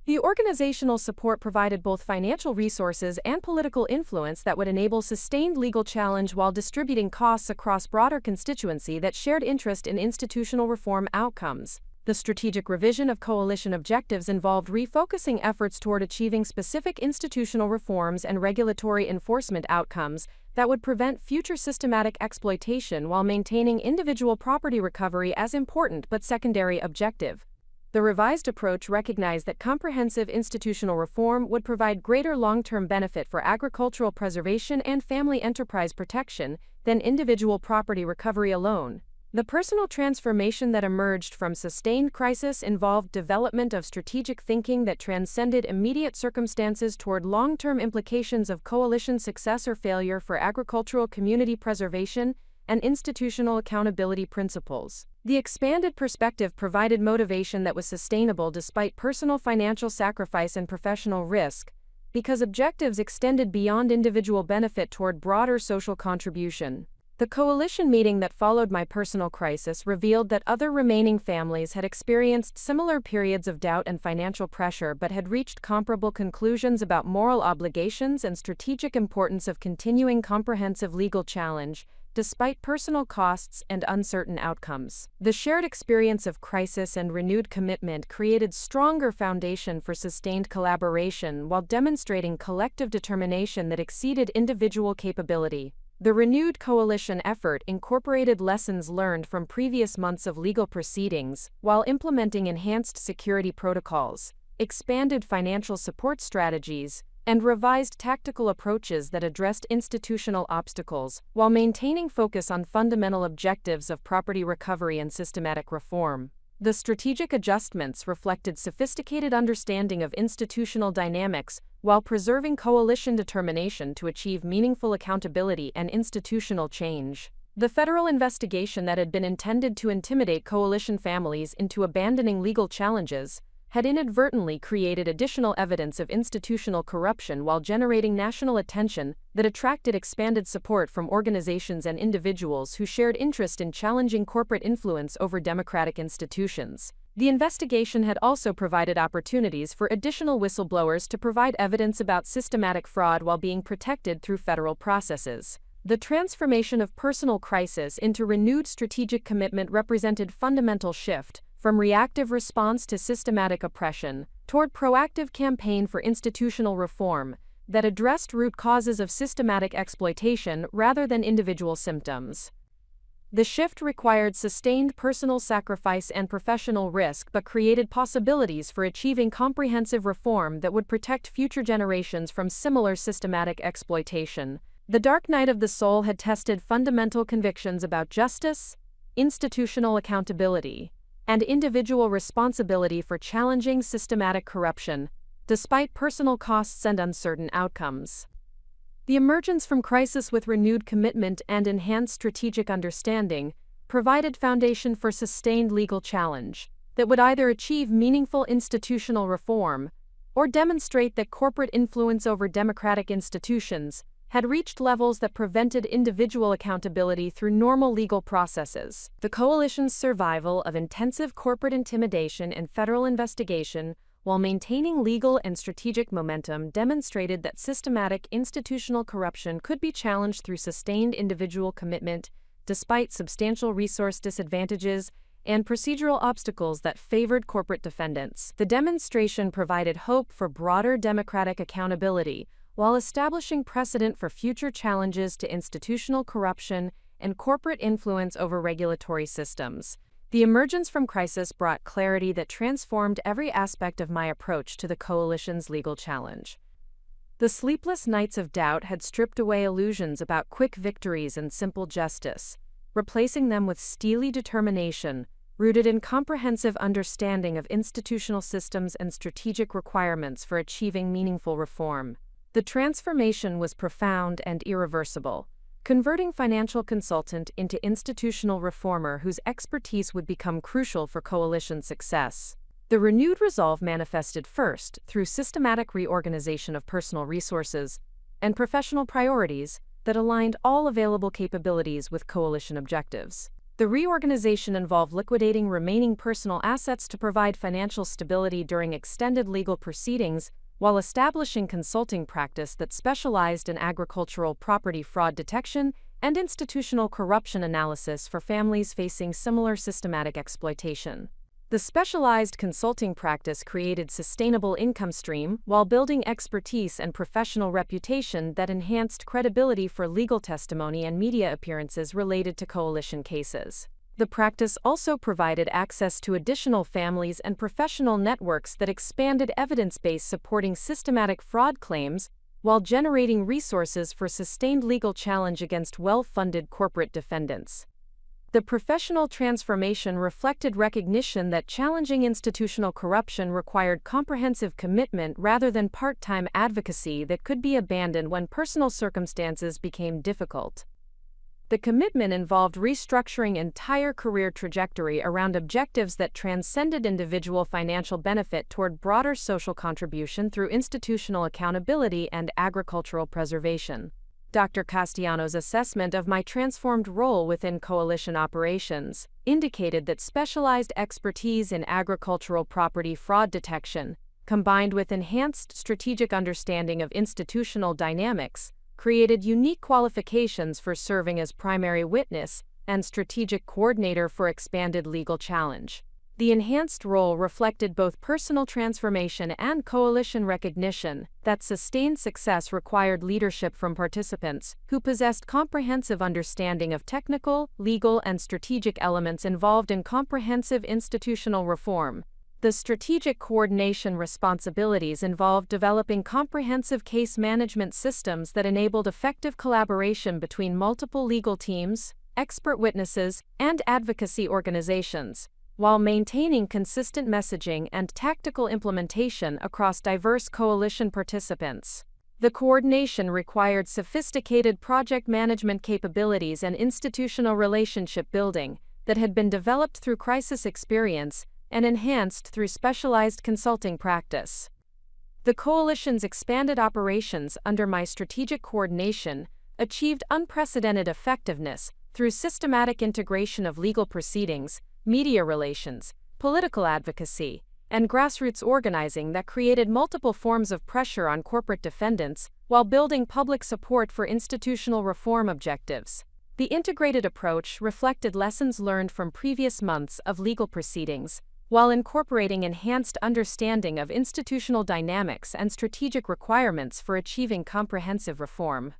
The organizational support provided both financial resources and political influence that would enable sustained legal challenge while distributing costs across broader constituency that shared interest in institutional reform outcomes. The strategic revision of coalition objectives involved refocusing efforts toward achieving specific institutional reforms and regulatory enforcement outcomes that would prevent future systematic exploitation while maintaining individual property recovery as important but secondary objective. The revised approach recognized that comprehensive institutional reform would provide greater long-term benefit for agricultural preservation and family enterprise protection than individual property recovery alone. The personal transformation that emerged from sustained crisis involved development of strategic thinking that transcended immediate circumstances toward long-term implications of coalition success or failure for agricultural community preservation and institutional accountability principles. The expanded perspective provided motivation that was sustainable despite personal financial sacrifice and professional risk, because objectives extended beyond individual benefit toward broader social contribution. The coalition meeting that followed my personal crisis revealed that other remaining families had experienced similar periods of doubt and financial pressure but had reached comparable conclusions about moral obligations and strategic importance of continuing comprehensive legal challenge, despite personal costs and uncertain outcomes. The shared experience of crisis and renewed commitment created stronger foundation for sustained collaboration while demonstrating collective determination that exceeded individual capability. The renewed coalition effort incorporated lessons learned from previous months of legal proceedings while implementing enhanced security protocols, expanded financial support strategies, and revised tactical approaches that addressed institutional obstacles while maintaining focus on fundamental objectives of property recovery and systematic reform. The strategic adjustments reflected sophisticated understanding of institutional dynamics while preserving coalition determination to achieve meaningful accountability and institutional change. The federal investigation that had been intended to intimidate coalition families into abandoning legal challenges had inadvertently created additional evidence of institutional corruption while generating national attention that attracted expanded support from organizations and individuals who shared interest in challenging corporate influence over democratic institutions. The investigation had also provided opportunities for additional whistleblowers to provide evidence about systematic fraud while being protected through federal processes. The transformation of personal crisis into renewed strategic commitment represented fundamental shift from reactive response to systematic oppression toward proactive campaign for institutional reform that addressed root causes of systematic exploitation rather than individual symptoms. The shift required sustained personal sacrifice and professional risk but created possibilities for achieving comprehensive reform that would protect future generations from similar systematic exploitation. The dark night of the soul had tested fundamental convictions about justice, institutional accountability, and individual responsibility for challenging systematic corruption, despite personal costs and uncertain outcomes. The emergence from crisis with renewed commitment and enhanced strategic understanding provided foundation for sustained legal challenge that would either achieve meaningful institutional reform or demonstrate that corporate influence over democratic institutions had reached levels that prevented individual accountability through normal legal processes. The coalition's survival of intensive corporate intimidation and federal investigation while maintaining legal and strategic momentum demonstrated that systematic institutional corruption could be challenged through sustained individual commitment, despite substantial resource disadvantages and procedural obstacles that favored corporate defendants. The demonstration provided hope for broader democratic accountability, while establishing precedent for future challenges to institutional corruption and corporate influence over regulatory systems. The emergence from crisis brought clarity that transformed every aspect of my approach to the coalition's legal challenge. The sleepless nights of doubt had stripped away illusions about quick victories and simple justice, replacing them with steely determination, rooted in comprehensive understanding of institutional systems and strategic requirements for achieving meaningful reform. The transformation was profound and irreversible, converting financial consultant into institutional reformer whose expertise would become crucial for coalition success. The renewed resolve manifested first through systematic reorganization of personal resources and professional priorities that aligned all available capabilities with coalition objectives. The reorganization involved liquidating remaining personal assets to provide financial stability during extended legal proceedings, while establishing consulting practice that specialized in agricultural property fraud detection and institutional corruption analysis for families facing similar systematic exploitation. The specialized consulting practice created sustainable income stream while building expertise and professional reputation that enhanced credibility for legal testimony and media appearances related to coalition cases. The practice also provided access to additional families and professional networks that expanded evidence base supporting systematic fraud claims while generating resources for sustained legal challenge against well-funded corporate defendants. The professional transformation reflected recognition that challenging institutional corruption required comprehensive commitment rather than part-time advocacy that could be abandoned when personal circumstances became difficult. The commitment involved restructuring entire career trajectory around objectives that transcended individual financial benefit toward broader social contribution through institutional accountability and agricultural preservation. Dr. Castellano's assessment of my transformed role within coalition operations indicated that specialized expertise in agricultural property fraud detection, combined with enhanced strategic understanding of institutional dynamics, created unique qualifications for serving as primary witness and strategic coordinator for expanded legal challenge. The enhanced role reflected both personal transformation and coalition recognition that sustained success required leadership from participants who possessed comprehensive understanding of technical, legal, and strategic elements involved in comprehensive institutional reform. The strategic coordination responsibilities involved developing comprehensive case management systems that enabled effective collaboration between multiple legal teams, expert witnesses, and advocacy organizations, while maintaining consistent messaging and tactical implementation across diverse coalition participants. The coordination required sophisticated project management capabilities and institutional relationship building that had been developed through crisis experience and enhanced through specialized consulting practice. The coalition's expanded operations under my strategic coordination achieved unprecedented effectiveness through systematic integration of legal proceedings, media relations, political advocacy, and grassroots organizing that created multiple forms of pressure on corporate defendants while building public support for institutional reform objectives. The integrated approach reflected lessons learned from previous months of legal proceedings, while incorporating enhanced understanding of institutional dynamics and strategic requirements for achieving comprehensive reform.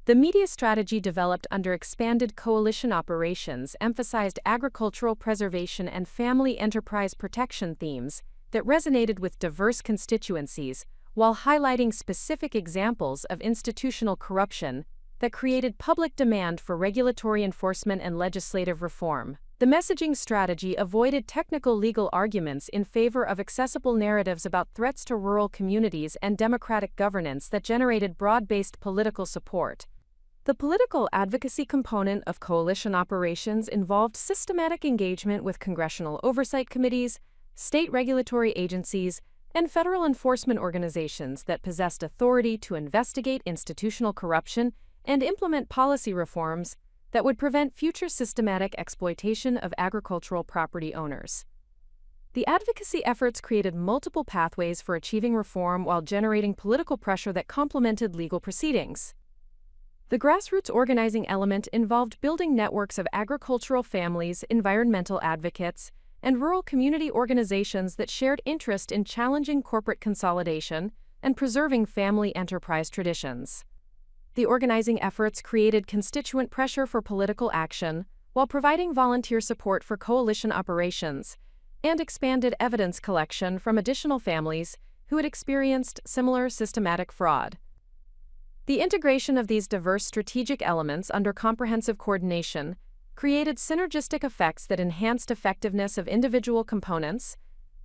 The media strategy developed under expanded coalition operations emphasized agricultural preservation and family enterprise protection themes that resonated with diverse constituencies, while highlighting specific examples of institutional corruption that created public demand for regulatory enforcement and legislative reform. The messaging strategy avoided technical legal arguments in favor of accessible narratives about threats to rural communities and democratic governance that generated broad-based political support. The political advocacy component of coalition operations involved systematic engagement with congressional oversight committees, state regulatory agencies, and federal enforcement organizations that possessed authority to investigate institutional corruption and implement policy reforms that would prevent future systematic exploitation of agricultural property owners. The advocacy efforts created multiple pathways for achieving reform while generating political pressure that complemented legal proceedings. The grassroots organizing element involved building networks of agricultural families, environmental advocates, and rural community organizations that shared interest in challenging corporate consolidation and preserving family enterprise traditions. The organizing efforts created constituent pressure for political action while providing volunteer support for coalition operations and expanded evidence collection from additional families who had experienced similar systematic fraud. The integration of these diverse strategic elements under comprehensive coordination created synergistic effects that enhanced effectiveness of individual components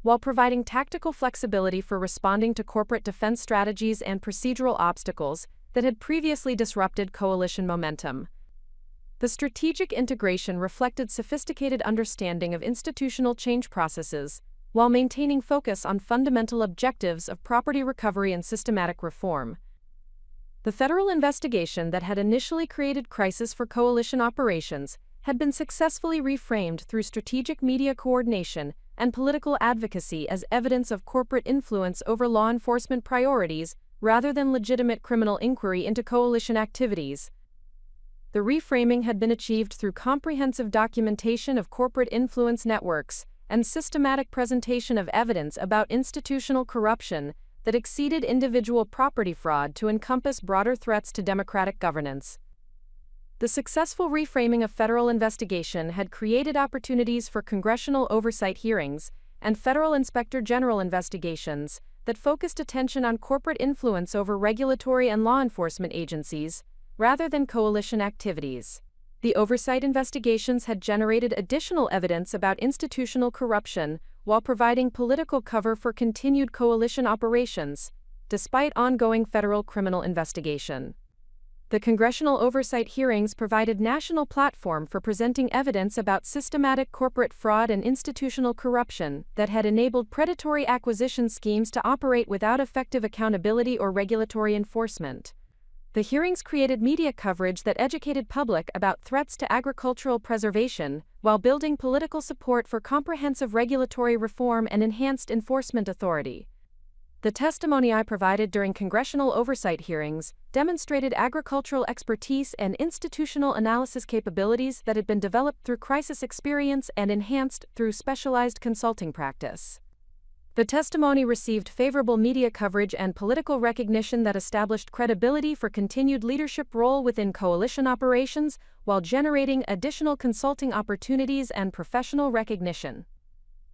while providing tactical flexibility for responding to corporate defense strategies and procedural obstacles that had previously disrupted coalition momentum. The strategic integration reflected sophisticated understanding of institutional change processes while maintaining focus on fundamental objectives of property recovery and systematic reform. The federal investigation that had initially created crisis for coalition operations had been successfully reframed through strategic media coordination and political advocacy as evidence of corporate influence over law enforcement priorities rather than legitimate criminal inquiry into coalition activities. The reframing had been achieved through comprehensive documentation of corporate influence networks and systematic presentation of evidence about institutional corruption that exceeded individual property fraud to encompass broader threats to democratic governance. The successful reframing of federal investigation had created opportunities for congressional oversight hearings and federal inspector general investigations that focused attention on corporate influence over regulatory and law enforcement agencies, rather than coalition activities. The oversight investigations had generated additional evidence about institutional corruption while providing political cover for continued coalition operations, despite ongoing federal criminal investigation. The congressional oversight hearings provided national platform for presenting evidence about systematic corporate fraud and institutional corruption that had enabled predatory acquisition schemes to operate without effective accountability or regulatory enforcement. The hearings created media coverage that educated public about threats to agricultural preservation, while building political support for comprehensive regulatory reform and enhanced enforcement authority. The testimony I provided during congressional oversight hearings demonstrated agricultural expertise and institutional analysis capabilities that had been developed through crisis experience and enhanced through specialized consulting practice. The testimony received favorable media coverage and political recognition that established credibility for continued leadership role within coalition operations while generating additional consulting opportunities and professional recognition.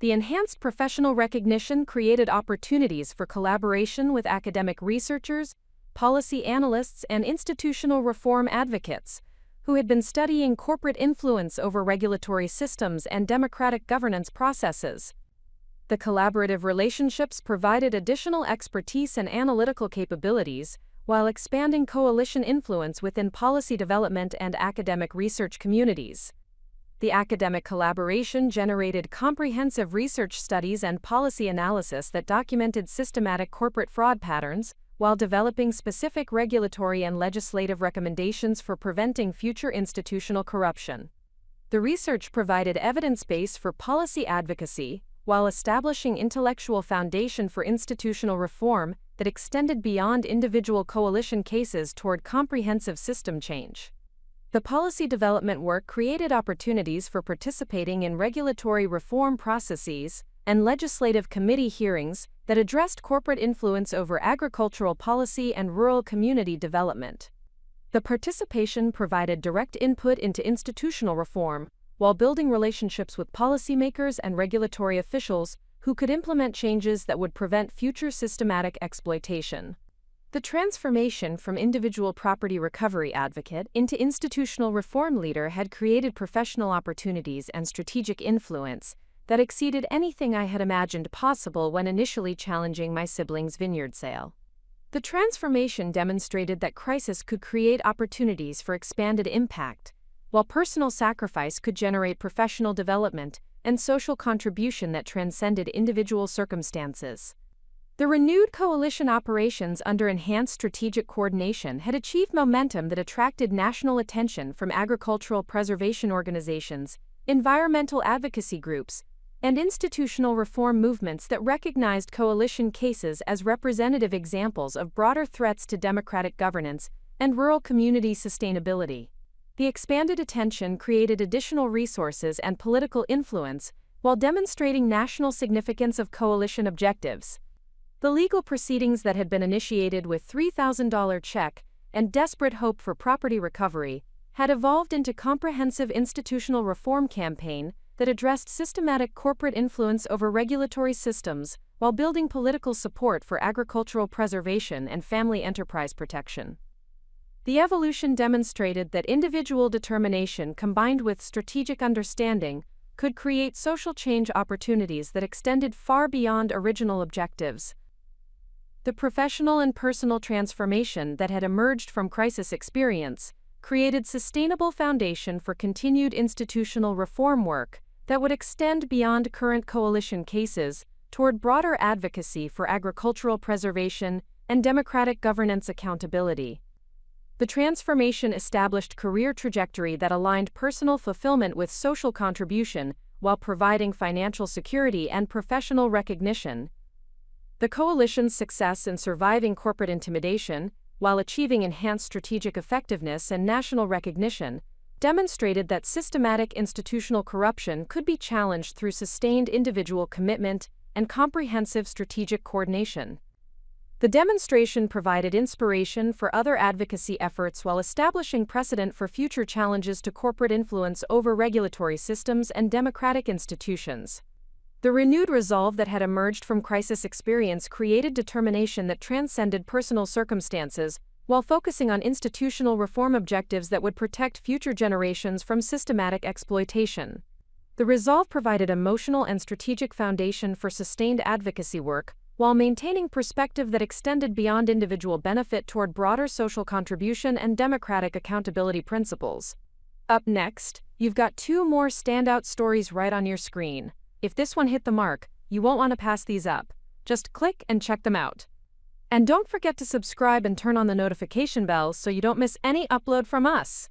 The enhanced professional recognition created opportunities for collaboration with academic researchers, policy analysts, and institutional reform advocates who had been studying corporate influence over regulatory systems and democratic governance processes. The collaborative relationships provided additional expertise and analytical capabilities while expanding coalition influence within policy development and academic research communities. The academic collaboration generated comprehensive research studies and policy analysis that documented systematic corporate fraud patterns, while developing specific regulatory and legislative recommendations for preventing future institutional corruption. The research provided evidence base for policy advocacy, while establishing intellectual foundation for institutional reform that extended beyond individual coalition cases toward comprehensive system change. The policy development work created opportunities for participating in regulatory reform processes and legislative committee hearings that addressed corporate influence over agricultural policy and rural community development. The participation provided direct input into institutional reform, while building relationships with policymakers and regulatory officials who could implement changes that would prevent future systematic exploitation. The transformation from individual property recovery advocate into institutional reform leader had created professional opportunities and strategic influence that exceeded anything I had imagined possible when initially challenging my siblings' vineyard sale. The transformation demonstrated that crisis could create opportunities for expanded impact, while personal sacrifice could generate professional development and social contribution that transcended individual circumstances. The renewed coalition operations under enhanced strategic coordination had achieved momentum that attracted national attention from agricultural preservation organizations, environmental advocacy groups, and institutional reform movements that recognized coalition cases as representative examples of broader threats to democratic governance and rural community sustainability. The expanded attention created additional resources and political influence while demonstrating national significance of coalition objectives. The legal proceedings that had been initiated with $3,000 check and desperate hope for property recovery had evolved into comprehensive institutional reform campaign that addressed systematic corporate influence over regulatory systems while building political support for agricultural preservation and family enterprise protection. The evolution demonstrated that individual determination combined with strategic understanding could create social change opportunities that extended far beyond original objectives. The professional and personal transformation that had emerged from crisis experience created sustainable foundation for continued institutional reform work that would extend beyond current coalition cases toward broader advocacy for agricultural preservation and democratic governance accountability. The transformation established career trajectory that aligned personal fulfillment with social contribution while providing financial security and professional recognition. The coalition's success in surviving corporate intimidation, while achieving enhanced strategic effectiveness and national recognition, demonstrated that systematic institutional corruption could be challenged through sustained individual commitment and comprehensive strategic coordination. The demonstration provided inspiration for other advocacy efforts while establishing precedent for future challenges to corporate influence over regulatory systems and democratic institutions. The renewed resolve that had emerged from crisis experience created determination that transcended personal circumstances while focusing on institutional reform objectives that would protect future generations from systematic exploitation. The resolve provided emotional and strategic foundation for sustained advocacy work, while maintaining perspective that extended beyond individual benefit toward broader social contribution and democratic accountability principles. Up next, you've got two more standout stories right on your screen. If this one hit the mark, you won't want to pass these up. Just click and check them out. And don't forget to subscribe and turn on the notification bell so you don't miss any upload from us.